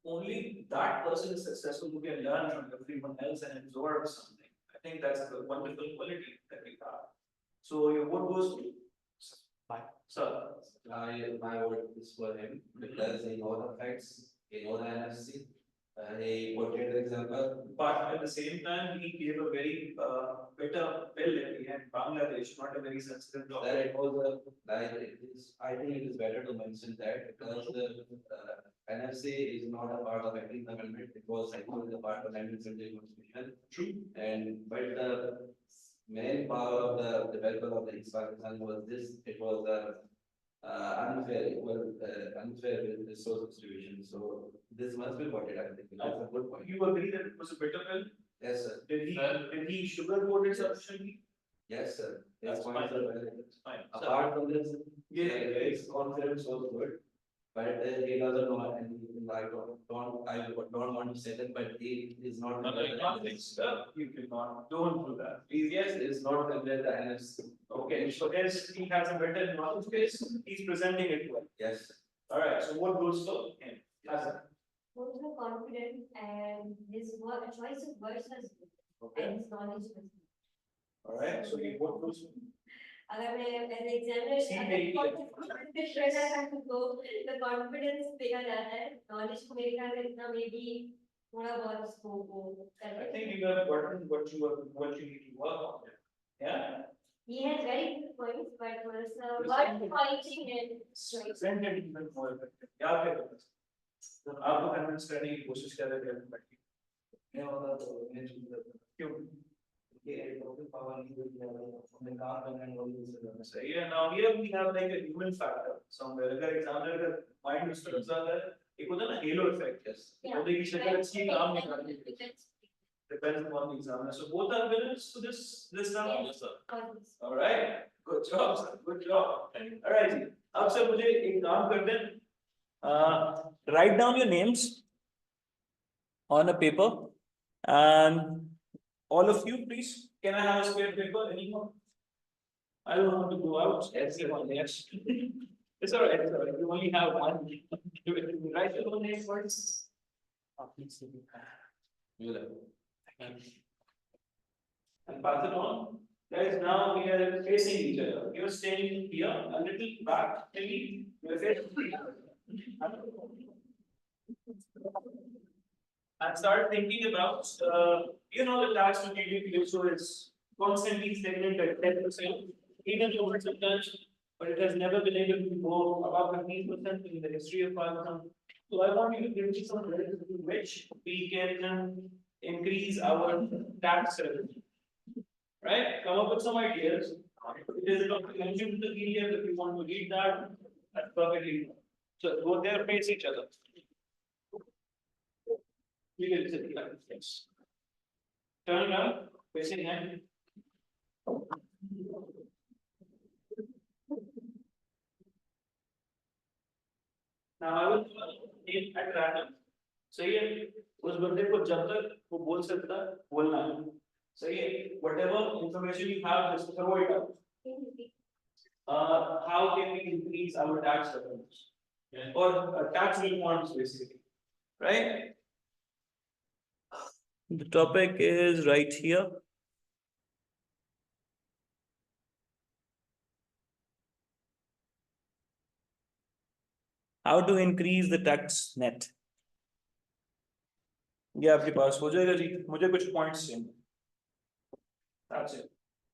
only that person is successful who can learn from everyone else and absorb something. I think that's a wonderful quality that we have. So your vote goes to
Bye.
Sir.
My vote is for him because he know the facts, he know the NFC. He portrayed the example.
But at the same time, he gave a very better bill at the end. Bangladesh, not a very sensitive
That
topic.
it was I think it is better to mention that because the NFC is not a part of 18th Amendment. It was actually a part of 19th century constitution.
True.
And but the main power of the development of the East Pakistan was this. It was unfair resource distribution. So this must be voted. I think that's a good point.
You agree that it was a better bill?
Yes, sir.
Did he sugarcoat it sufficiently?
Yes, sir.
That's
His points
fine.
are valid.
Fine.
Apart from this,
Yeah.
his confidence was good, but he doesn't know anything. I don't want to say that, but he is not.
No, you cannot, don't do that. Please, yes,
Is not under the NFC.
okay, so as he has a better knowledge base, he's presenting it well.
Yes.
All right, so what goes to him? Yes.
Both were confident and his choice of words was good
Okay,
and his knowledge was good.
all right, so you what goes to?
अगर मैं as an examiner
See, maybe-
the confidence देखा जाता है knowledge को मेरे ख्याल में इतना maybe थोड़ा बहुत scope हो
I think you have gotten what you need to work on. Yeah?
he has very good points but was word pointing and straight
Present it even more effective. क्या क्या करना है? तो आपको convince करने की कोशिश कर रहे हैं but
मैं होता तो मैं
क्यों?
ये टोटल पावर नहीं होती है हमें काम करने वाली से करना
सही है. Now here we have like a human factor somewhere. अगर examiner का mind डिस्टर्ब ज्यादा है
एक होता है ना halo effect. Yes.
Yeah.
की शक्ल अच्छी काम नहीं करती.
Depends.
Depends upon the examiner. So both are winners to this round.
Yes,
Sir.
causes.
All right. Good job, sir. Good job. All right. जी. अब सर मुझे एक काम कर दें. Write down your names on a paper, and all of you, please. Can I have a spare paper? Anyone? I don't want to go out. Everyone, yes. It's all right. It's all right. You only have one. Write your own name first. Please. And pass it on. Guys, now we are facing each other. You're staying here, a little back, maybe. You're facing. And start thinking about, the tax to GDP ratio is constantly stagnant at 10%, even though it's a touch, but it has never been able to go above 15% in the history of Pakistan. So I want you to give me some ways in which we can increase our tax revenue. Right? Come up with some ideas. It is mentioned in the PDF. If you want to read that, that's perfectly fine. So go there, face each other. We will sit like this. Turn around, facing hand. Now I will name at random. सही है उस बंदे को जब तक वो बोल सकता है बोलना है सही है whatever information you have just throw it out. How can we increase our tax revenues or tax reforms basically, right? The topic is right here. How to increase the tax net. ये आपके पास हो जाएगा जी मुझे कुछ points चाहिए That's it.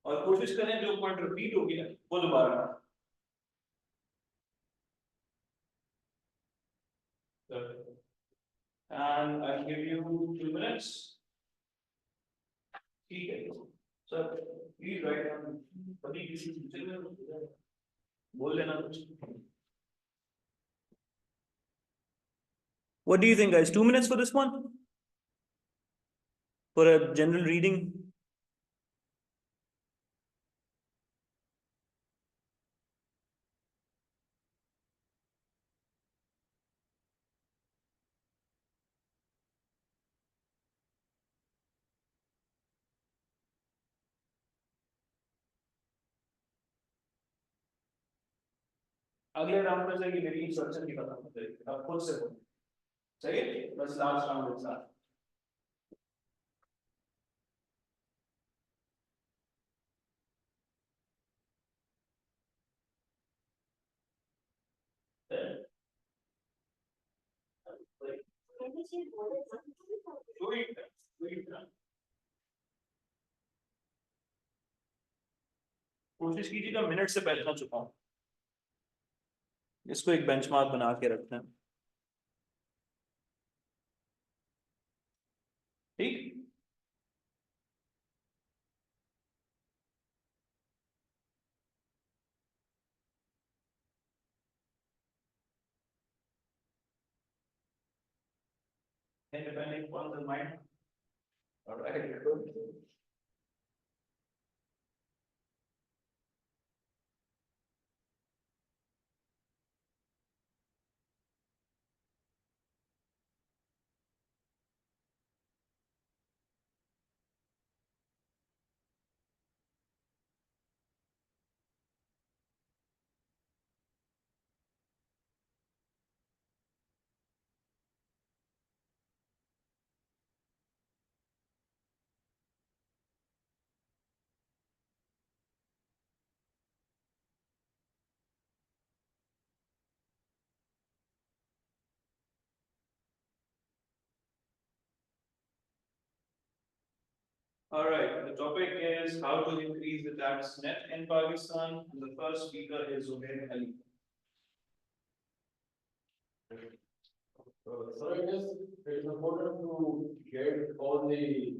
और कोशिश करें जो पॉइंट रिपीट हो गया वो दोबारा and I'll give you 2 minutes. ठीक है sir please write down कभी किसी दूसरे में बोल लेना कुछ. What do you think, guys? 2 minutes for this one? For a general reading? अगले राउंड में से कि मेरी इंस्ट्रक्शन नहीं खत्म हो जाएगी अब खुद से बोलो सही है बस लास्ट राउंड के साथ कोशिश कीजिएगा मिनट से पहले ना चुका हूं इसको एक बेंचमार्क बना के रखना है ठीक depending upon the mind. All right, good. All right, the topic is how to increase the tax net in Pakistan, and the first speaker is Zubair Ali.
So I guess it is important to get all the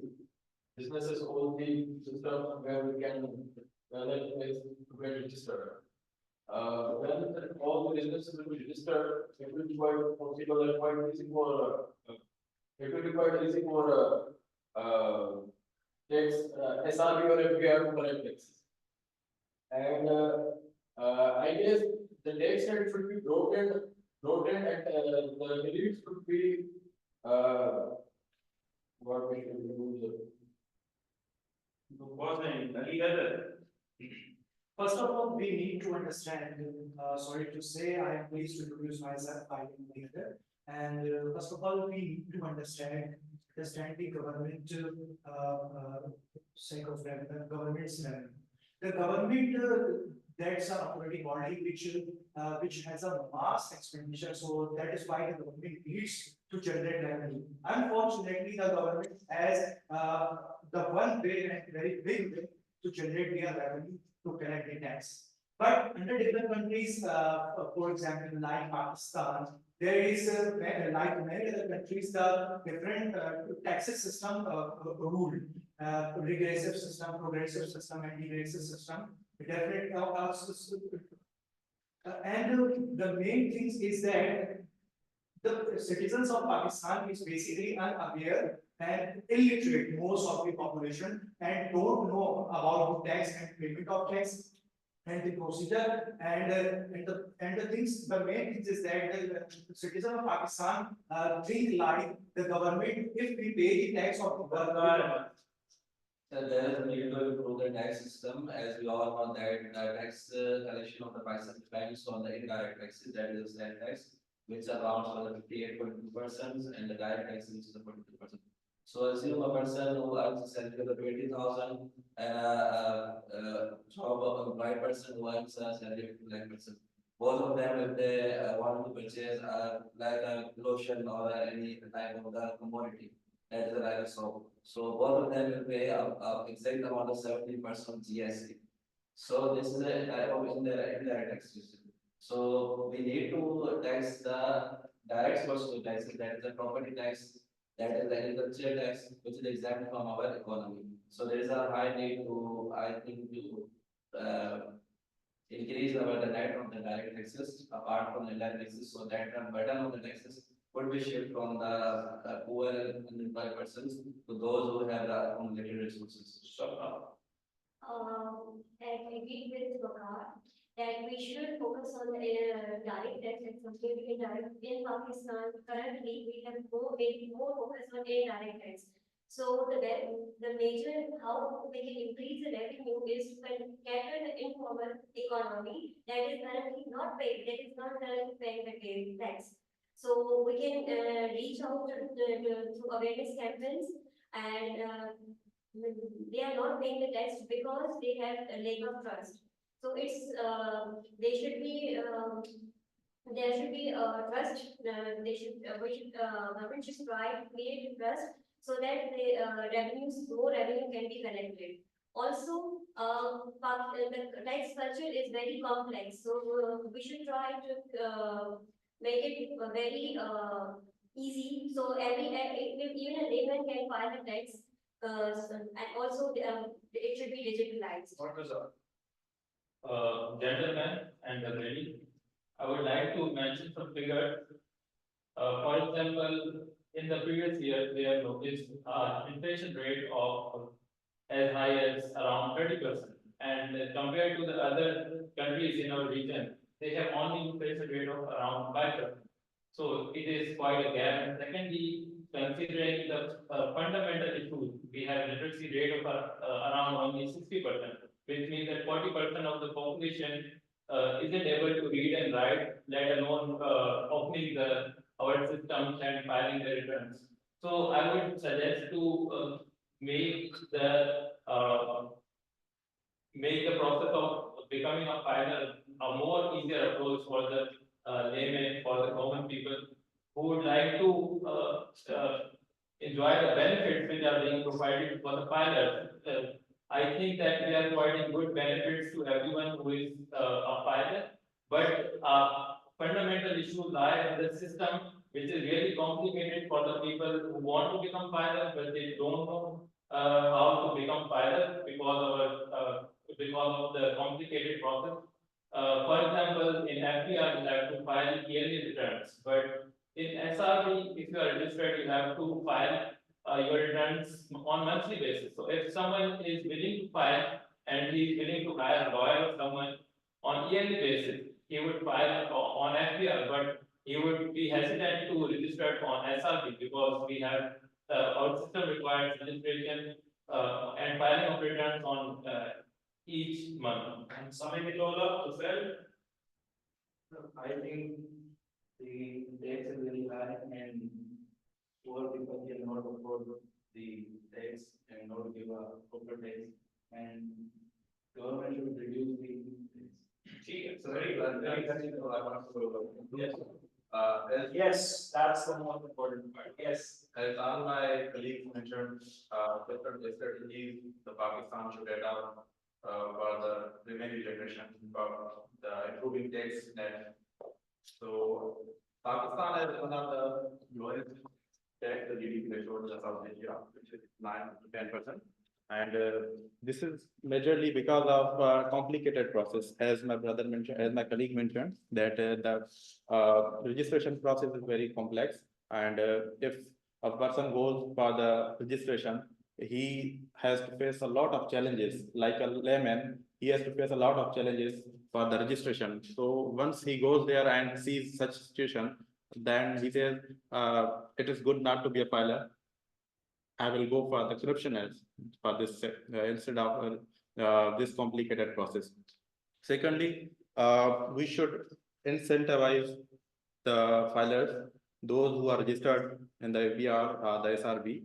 businesses, all the system where we can get registered. when all the businesses will be registered, it will be quite possible and quite easy for, it will be quite easy for, tax, SRB or FBR to collect taxes. And, I guess the tax rate should be broken and, the limits should be, what we should do.
First of all, we need to understand, sorry to say, I am pleased to introduce myself, I am leader. And first of all, we need to understand the government, sake of revenue, government's revenue. The government, that's a authority body which has a mass expenditure, so that is why the government needs to generate revenue. Unfortunately, the government has the one way and very big way to generate their revenue to collect the tax. But under different countries, for example, like Pakistan, there is like many other countries, the different taxes system rule, regressive system, progressive system, and degressive system. Definitely, and the main thing is that the citizens of Pakistan is basically unaware and illiterate, most of the population, and don't know about the tax and payment of tax and the procedure and the things. The main thing is that the citizen of Pakistan think like the government, if we pay the tax of the government.
There is a need to improve the tax system, as we all know that tax collection of the Pakistan depends on the indirect taxes, that is the state tax, which accounts for the 58.2%, and the direct tax, which is the 42%. So assume a person who earns a salary of 20,000 and a job of employed person who earns a salary of 2 lakh. Both of them, if they want to purchase like a lotion or any type of the commodity, that is like a soap. So both of them will pay a exact amount of 70% GST. So this is a type of indirect tax system. So we need to tax the direct source of taxes, that is the property tax, that is the agriculture tax, which is exempt from our economy. So there is a high need to, I think, to increase the net of the direct taxes apart from the indirect taxes, so that the burden of the taxes would be shifted from the poor and unemployed persons to those who have the accumulated resources.
I agree with Bakar that we should focus on the direct tax and something indirect. In Pakistan, currently we have very more focus on indirect tax. So the major how we can increase the revenue is when cater into our economy that is not currently paying the tax. So we can reach out to awareness campaigns and they are not paying the tax because they have a lack of trust. So it's they should be there should be trust. Government should try to create trust so that the more revenue can be collected. Also, the tax culture is very complex, so we should try to make it very easy. So even a layman can file a tax, and also it should be digitalized.
What was gentlemen and the lady, I would like to mention some figures. For example, in the previous year, we have noticed inflation rate of as high as around 30%. And compared to the other countries in our region, they have only inflation rate of around 5%. So it is quite a gap. And secondly, considering the fundamental issues, we have literacy rate of around only 60%, which means that 40% of the population isn't able to read and write, let alone opening our systems and filing their returns. So I would suggest to make the process of becoming a filer a more easier approach for the laymen, for the common people who would like to enjoy the benefits which are being provided for the filers. I think that we are providing good benefits to everyone who is a filer, but fundamental issues lie in the system, which is really complicated for the people who want to become filers, but they don't know how to become filer because of the complicated process. For example, in FBR, you have to file yearly returns, but in SRB, if you are registered, you have to file your returns on monthly basis. So if someone is willing to file and he is willing to hire a lawyer or someone on yearly basis, he would file on FBR, but he would be hesitant to register on SRB because we have our system requires registration and filing of returns on each month.
And summing it all up, as well, I think the tax is very high and poor people cannot afford the tax and not give a proper tax, and government should reduce the tax.
It's
Yes.
Yes, that's the most important part. Yes.
As all my colleagues mentioned, different strategies the Pakistan should adopt for the remaining generation for the improving tax net. So Pakistan is one of the lowest tax to GDP ratio in the South Asia, which is 9 to 10%. And this is majorly because of complicated process, as my brother mentioned, as my colleague mentioned, that the registration process is very complex. And if a person goes for the registration, he has to face a lot of challenges. Like a layman, he has to face a lot of challenges for the registration. So once he goes there and sees such situation, then he says, it is good not to be a filer. I will go for the corruption as for this instead of this complicated process. Secondly, we should incentivize the filers, those who are registered in the FBR, the SRB.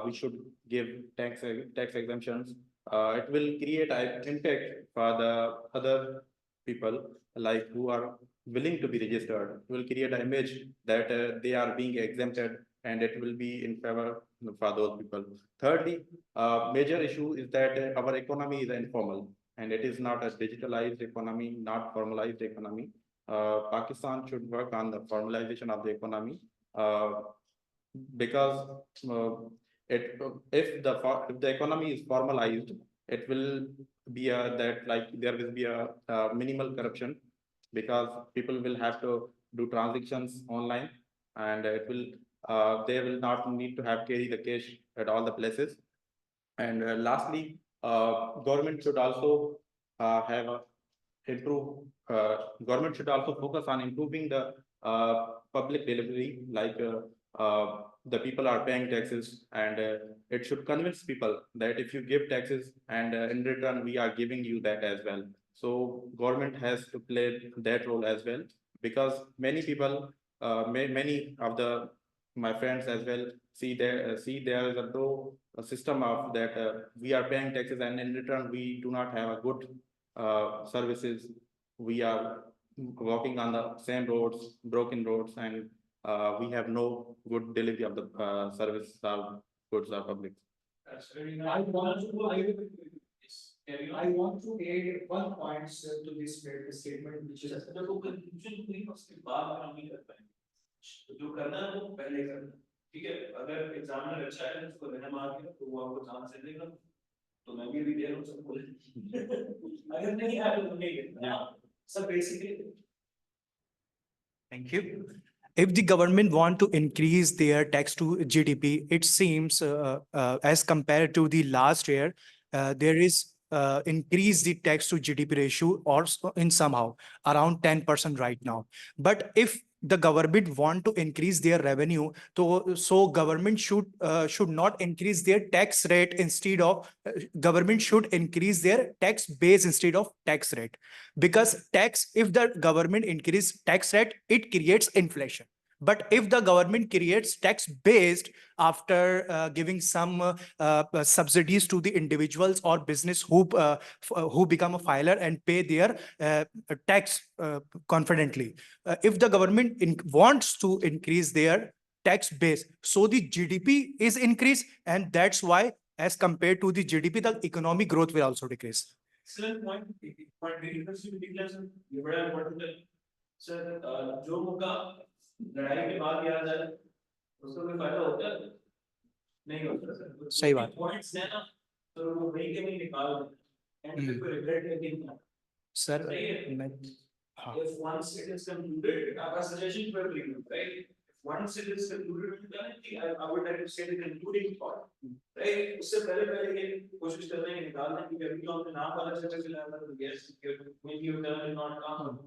We should give tax exemptions. It will create an impact for the other people like who are willing to be registered. It will create an image that they are being exempted, and it will be in favor for those people. Thirdly, major issue is that our economy is informal and it is not a digitalized economy, not formalized economy. Pakistan should work on the formalization of the economy because if the economy is formalized, it will be that like there will be a minimal corruption because people will have to do transactions online, and it will they will not need to have carry the cash at all the places. And lastly, government should also have a improve. Government should also focus on improving the public delivery, like the people are paying taxes, and it should convince people that if you give taxes and in return we are giving you that as well. So government has to play that role as well, because many people, many of the my friends as well see there is a no system of that we are paying taxes and in return we do not have a good services. We are walking on the same roads, broken roads, and we have no good delivery of the service of goods or public.
That's very nice. I want to add one point to this statement, which is जो करना है वो पहले करना, ठीक है? अगर examiner अच्छा है उसको बिना मार के तो वो आपको चांस दे देगा, तो मैं भी दे रहा हूँ सबको अगर नहीं है तो नहीं देता सब basically.
Thank you. If the government want to increase their tax to GDP, it seems as compared to the last year, there is increase the tax to GDP ratio or in somehow around 10% right now. But if the government want to increase their revenue, so government should not increase their tax rate. Instead of government should increase their tax base instead of tax rate, because tax, if the government increase tax rate, it creates inflation. But if the government creates tax based after giving some subsidies to the individuals or business who become a filer and pay their tax confidently, if the government wants to increase their tax base, so the GDP is increased, and that's why as compared to the GDP, the economic growth will also decrease.
Excellent point. Point very interesting. ये बड़ा important है. Sir, जो मौका लड़ाई के बाद याद आए उसको कोई फायदा होता है नहीं होता सर.
सही बात.
पॉइंट्स है ना, तो वो वही के नहीं निकाल एंड फिर कोई रिग्रेट नहीं होता.
Sir,
If once it is concluded, a suggestion for everyone, right? Once it is concluded, I would like to say the concluding part, right? उससे पहले ये कोशिश कर रहे हैं निकालने की अभी तो हमने नाम वाला जगह से लाया था yes when your turn did not come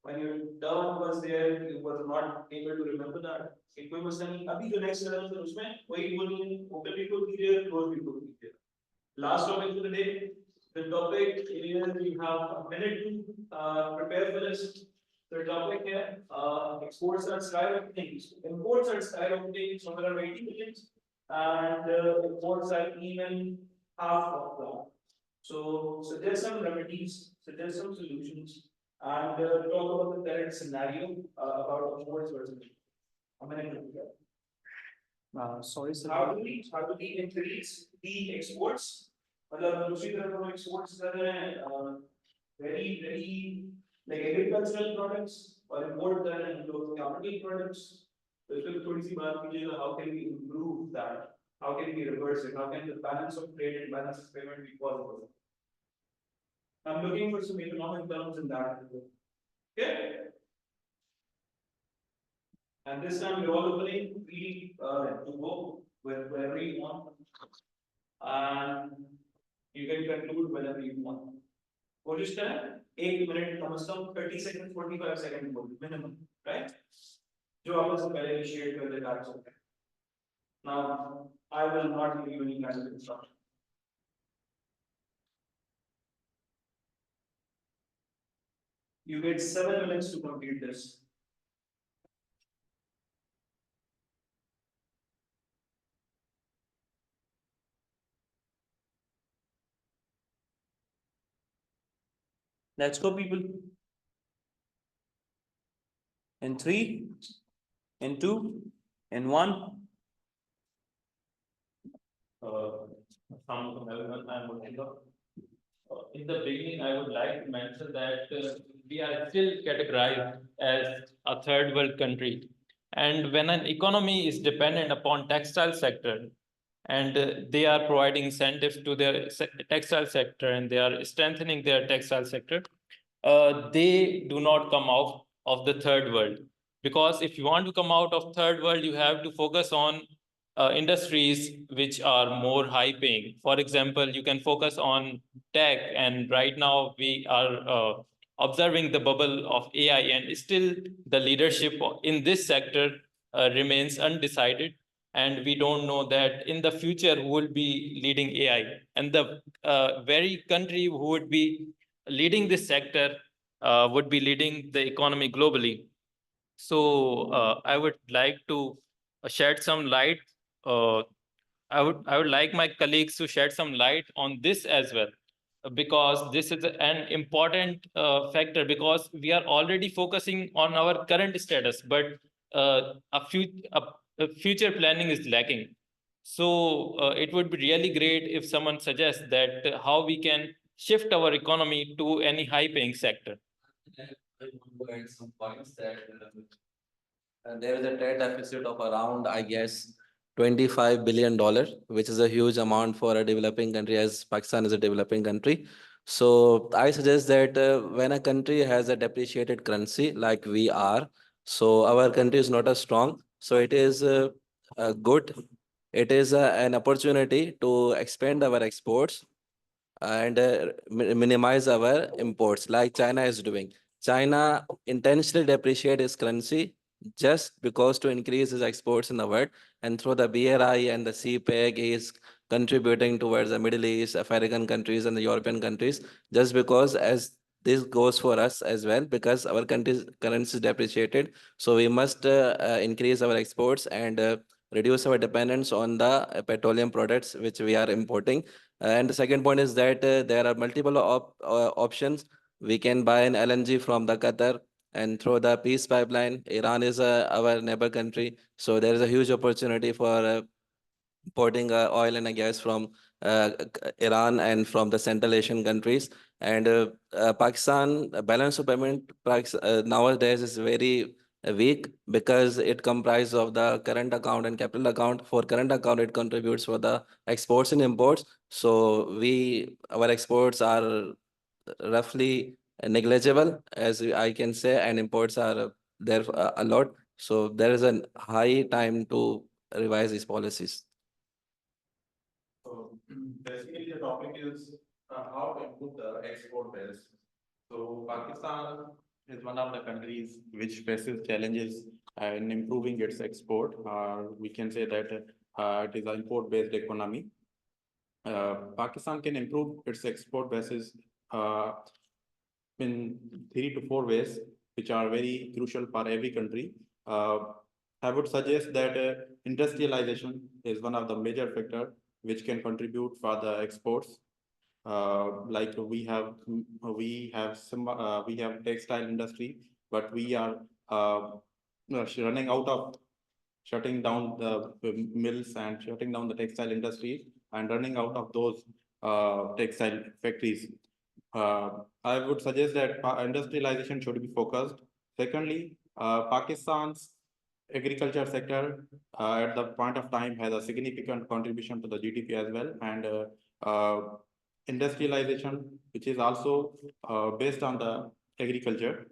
when your turn was there you were not able to remember that कोई मसला नहीं अभी जो next turn है उसमें कोई वो नहीं open भी could be there close भी could be there last topic for the day the topic is you have a minute to prepare for this. The topic here, exports are skyrocketing, imports are skyrocketing, somewhere around 80 million, and imports are even half of that. So suggest some remedies, suggest some solutions, and talk about the current scenario about imports versus a minute to prepare.
sorry, sir.
How do we increase the exports? मतलब दूसरी तरफ हम exports कर रहे हैं very like agricultural products और import कर रहे हैं जो commodity products. तो इस पे थोड़ी सी बात कीजिएगा how can we improve that? How can we reverse it? How can the balance of trade and balance of payment be possible? I'm looking for some economic terms in that. Okay. And this time we're all opening free to go with wherever you want. And you can conclude whenever you want. कोशिश करें 1 minute कम से कम 30 seconds 45 seconds बोल minimum, right? जो आपने से पहले initiate कर देगा आप सकते हैं. Now I will not give you any kind of instruction. You get 7 minutes to complete this.
Let's go, people. In 3, in 2, in 1.
In the beginning, I would like to mention that we are still categorized as a third world country. And when an economy is dependent upon textile sector, and they are providing incentives to their textile sector and they are strengthening their textile sector, they do not come out of the third world. Because if you want to come out of third world, you have to focus on industries which are more high paying. For example, you can focus on tech, and right now we are observing the bubble of AI, and still the leadership in this sector remains undecided. And we don't know that in the future who will be leading AI. And the very country who would be leading this sector would be leading the economy globally. So I would like to shed some light. I would like my colleagues to shed some light on this as well, because this is an important factor, because we are already focusing on our current status, but a future planning is lacking. So it would be really great if someone suggests that how we can shift our economy to any high paying sector.
I want to add some points that there is a trade deficit of around, I guess, $25 billion, which is a huge amount for a developing country, as Pakistan is a developing country. So I suggest that when a country has a depreciated currency like we are, so our country is not as strong. So it is good. It is an opportunity to expand our exports and minimize our imports like China is doing. China intentionally depreciate its currency just because to increase its exports in the world, and through the BRI and the CPEG is contributing towards the Middle East, African countries and the European countries, just because as this goes for us as well, because our country's currency is depreciated. So we must increase our exports and reduce our dependence on the petroleum products which we are importing. And the second point is that there are multiple options. We can buy an LNG from the Qatar and through the peace pipeline. Iran is our neighbor country. So there is a huge opportunity for importing oil and gas from Iran and from the Central Asian countries. And Pakistan balance of payment nowadays is very weak because it comprises of the current account and capital account. For current account, it contributes for the exports and imports. So our exports are roughly negligible, as I can say, and imports are there a lot. So there is a high time to revise these policies.
So basically the topic is how to improve the export base. So Pakistan is one of the countries which faces challenges in improving its export. We can say that it is an import-based economy. Pakistan can improve its export bases in 3 to 4 ways, which are very crucial for every country. I would suggest that industrialization is one of the major factors which can contribute for the exports. Like we have textile industry, but we are running out of shutting down the mills and shutting down the textile industry and running out of those textile factories. I would suggest that industrialization should be focused. Secondly, Pakistan's agriculture sector at the point of time has a significant contribution to the GDP as well, and industrialization, which is also based on the agriculture.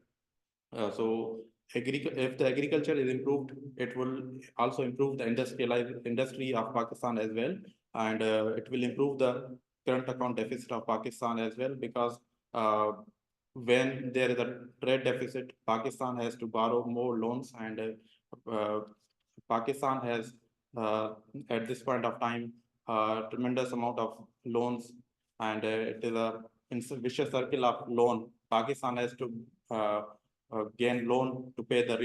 So if the agriculture is improved, it will also improve the industry of Pakistan as well, and it will improve the current account deficit of Pakistan as well, because when there is a trade deficit, Pakistan has to borrow more loans, and Pakistan has at this point of time tremendous amount of loans, and it is a vicious circle of loan. Pakistan has to gain loan to pay the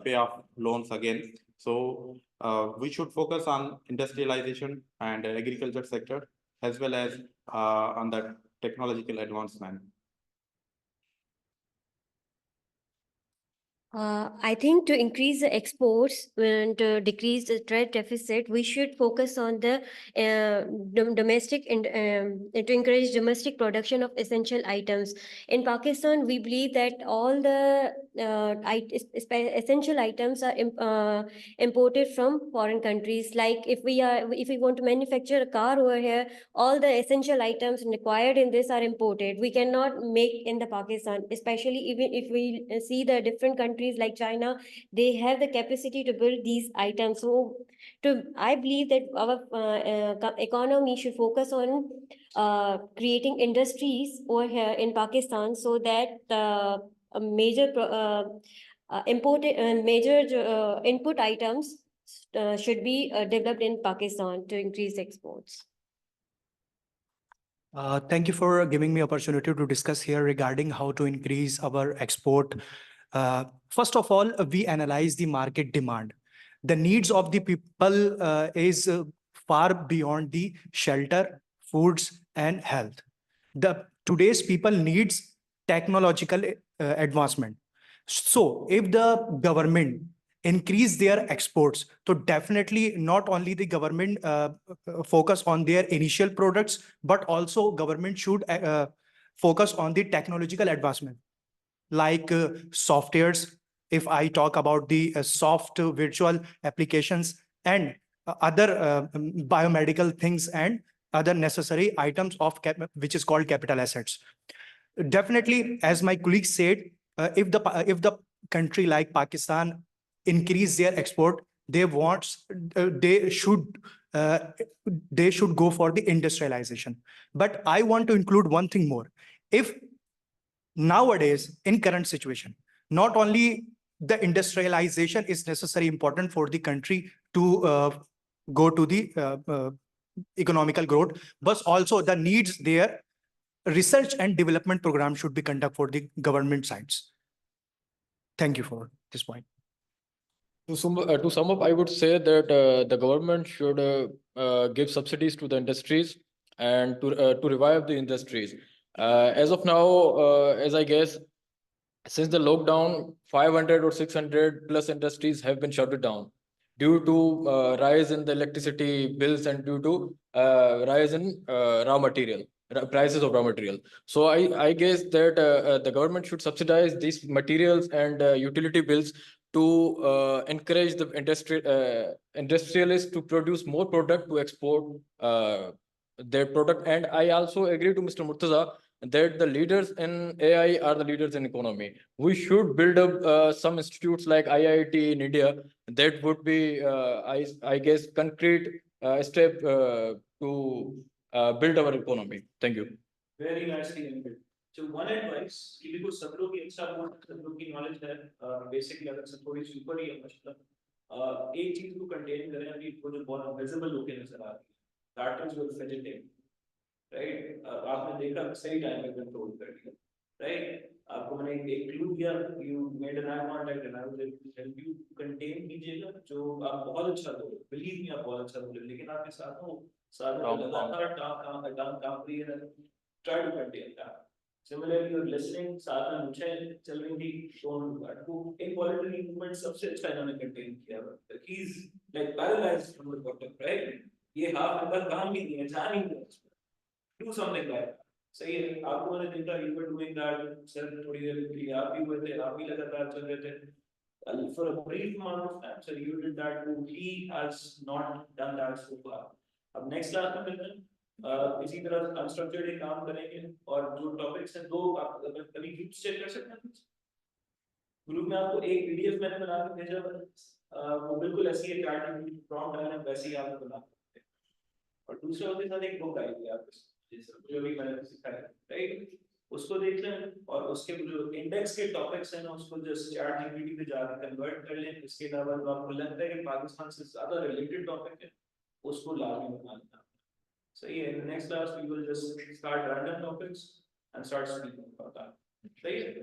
pay off loans again. So we should focus on industrialization and agriculture sector, as well as on the technological advancement.
I think to increase the exports and to decrease the trade deficit, we should focus on the domestic and to encourage domestic production of essential items. In Pakistan, we believe that all the essential items are imported from foreign countries. Like if we want to manufacture a car over here, all the essential items required in this are imported. We cannot make in the Pakistan, especially even if we see the different countries like China, they have the capacity to build these items. So I believe that our economy should focus on creating industries over here in Pakistan, so that major input items should be developed in Pakistan to increase exports.
Thank you for giving me opportunity to discuss here regarding how to increase our export. First of all, we analyze the market demand. The needs of the people is far beyond the shelter, foods, and health. Today's people needs technological advancement. So if the government increase their exports, so definitely not only the government focus on their initial products, but also government should focus on the technological advancement, like softwares. If I talk about the soft virtual applications and other biomedical things and other necessary items of which is called capital assets. Definitely, as my colleague said, if the country like Pakistan increase their export, they should go for the industrialization. But I want to include one thing more. If nowadays, in current situation, not only the industrialization is necessary important for the country to go to the economical growth, but also the needs there, research and development program should be conducted for the government sides. Thank you for this point.
To sum up, I would say that the government should give subsidies to the industries and to revive the industries. As of now, as I guess, since the lockdown, 500 or 600 plus industries have been shut down due to rise in the electricity bills and due to rise in prices of raw material. So I guess that the government should subsidize these materials and utility bills to encourage the industrialists to produce more product to export their product. And I also agree to Mr. Murtaza that the leaders in AI are the leaders in economy. We should build up some institutes like IIT in India. That would be, I guess, concrete step to build our economy. Thank you.
Very nicely ended. So one advice कि देखो सब लोग एक साथ सब लोग की knowledge है basically अगर सब थोड़ी सी ऊपर ही है मतलब एक चीज को contain करें अभी वो जो बहुत visible होके नजर आ रही है that is your fidgeting right आपने देखा सही टाइम पे कंट्रोल कर लिया right आपको मैंने एक क्लू दिया you made an eye contact and I was able to help you contain कीजिएगा जो आप बहुत अच्छा बोले believe me आप बहुत अच्छा बोले लेकिन आपके साथ हो साथ में लगातार काम रही है try to contain that. Similarly, you're listening, साथ में मुझे चल रही थी, don't do that. वो involuntary movement सबसे अच्छा इन्होंने contain किया है. He's like paralyzed from the bottom, right? ये हाथ अंदर काम नहीं दिया, जा नहीं दिया. Do something like that. सही है, आपको मैंने देखा, you were doing that, sir थोड़ी देर के लिए आप भी हुए थे, आप भी लगातार चल रहे थे. For a brief amount of time, sir, you did that too. He has not done that so far. अब next class में मिलते हैं. इसी तरह अनस्ट्रक्चर्ड काम करेंगे और जो टॉपिक्स हैं दो आप कभी ग्रुप चेक कर सकते हैं ग्रुप में आपको एक पीडीएफ मैंने बना के भेजा वो बिल्कुल ऐसी है चैट प्रॉम्प्ट है वैसे ही आप बना सकते हैं और दूसरा उसके साथ एक बुक आई है आपको जो भी मैंने सिखाया राइट उसको देख लें और उसके जो इंडेक्स के टॉपिक्स हैं उसको जस्ट चैट जीपीटी पे जाकर कन्वर्ट कर लें इसके अलावा जो आपको लगता है कि पाकिस्तान से ज्यादा रिलेटेड टॉपिक है उसको लाजमी बना लेना So yeah, in the next class we will just start random topics and start speaking about that. Right?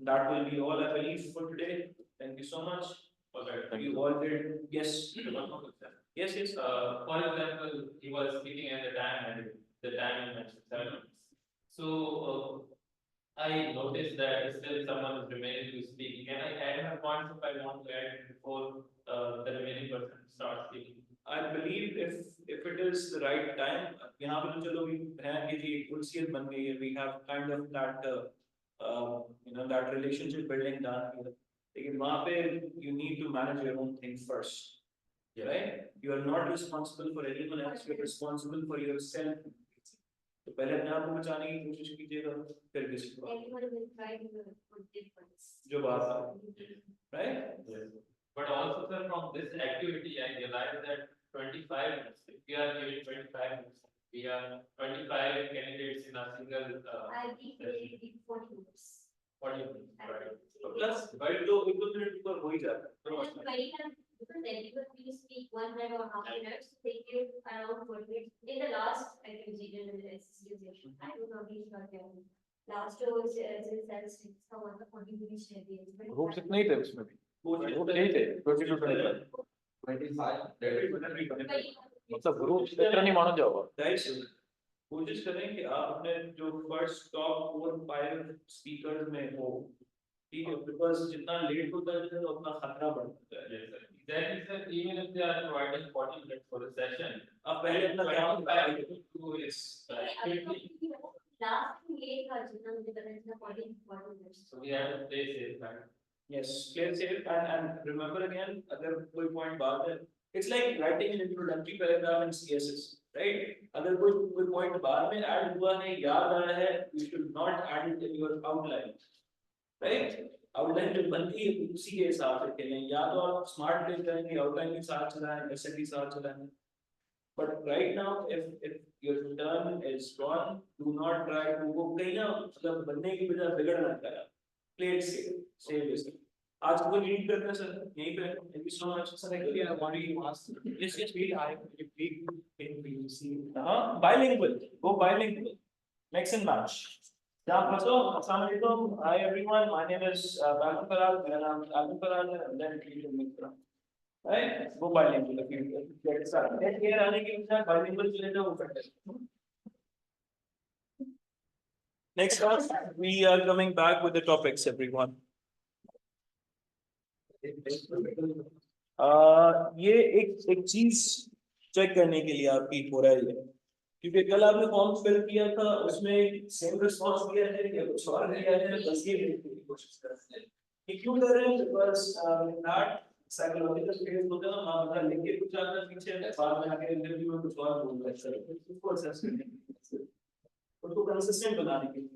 That will be all I believe for today. Thank you so much.
Okay.
You all did yes. Yes, yes.
For example, he was speaking at the time and the time you mentioned 7 minutes. So I noticed that still someone is remaining to speak. Can I add my points if I want to add before the remaining person starts speaking?
I believe if it is the right time, यहाँ पे तो चलो भी है कि जी कुर्सियत बन गई है, we have kind of that that relationship building done here. लेकिन वहाँ पे you need to manage your own thing first, right? You are not responsible for anyone else. You are responsible for yourself. तो पहले अपने आप को बचाने की कोशिश कीजिएगा, फिर किसी को.
Everyone will try to put difference.
जो बात है, right?
Yes. But also, sir, from this activity, I realized that 25 minutes, if we are giving 25 minutes, we are 25 candidates in a single.
I'll be ready 40 minutes.
40 minutes, right?
Plus, भाई तो एक दो minute ऊपर हो ही जाता है.
Because everyone will speak 1 minute or half an hour, so they give around 40 minutes. In the last activity, in the SSTO session, I don't know if you got there. Last row is SSTO, so 40 minutes.
Room से नहीं थे उसमें भी वो नहीं थे 20 to 25 मतलब group इतना नहीं मानो जाओगा
Guys, कोशिश करें कि आप अपने जो फर्स्ट टॉप 4-5 स्पीकर्स में हो ठीक है बिकॉज़ जितना लेट होता है तो उतना खतरा बढ़ता है.
Yes, sir. Exactly, sir. Even if they are providing 40 minutes for the session,
अब पहले अपना काम
to is activity.
Last late था जितना मुझे पता है 40 minutes.
So we have to play safe, right?
Yes, clear safe and remember again अगर कोई पॉइंट बात है it's like writing an introductory paragraph in CSS, right? अगर कोई पॉइंट बाद में ऐड हुआ है याद आया है you should not add it in your outline, right? Outline जो बनती है उसी के हिसाब से चलें या तो आप स्मार्ट प्लेस करेंगे आउटलाइन के साथ चलाएं ऐसे के साथ चलाएं but right now if your turn is gone do not try to वो कहीं ना मतलब बनने की बजाय बिगड़ ना जाए. Play it safe, save yourself. आज को रीड करते हैं सर यहीं पे. Thank you so much. Sir, actually I want to ask. Yes, yes, we I speak in PVC. Bilingual. Go bilingual. Mix and match. Assalamu alaikum. Hi everyone. My name is Alvin Farad. मेरा नाम Alvin Farad है. And then please mix it up. Right? Go bilingual. If you get started. Here आने के बाद bilingual चले जाओ better. Next class, we are coming back with the topics, everyone. ये एक चीज चेक करने के लिए आपकी हो रहा है क्योंकि कल आपने फॉर्म फिल किया था उसमें सेम रिस्पांस दिया है या कुछ और दिया है बस ये देखने की कोशिश कर रहे हैं कि क्यों कर रहे हैं बिकॉज़ दैट साइकोलॉजिकल फेज होता है ना, बंदा लिख के कुछ आता है पीछे, बाद में आके इंटरव्यू में कुछ और बोल रहा है सर, उसको असेस करने के लिए, उसको कंसिस्टेंट बनाने के लिए,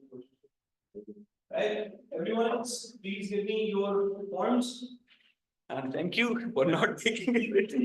right? Everyone, please give me your points, and thank you for not taking it.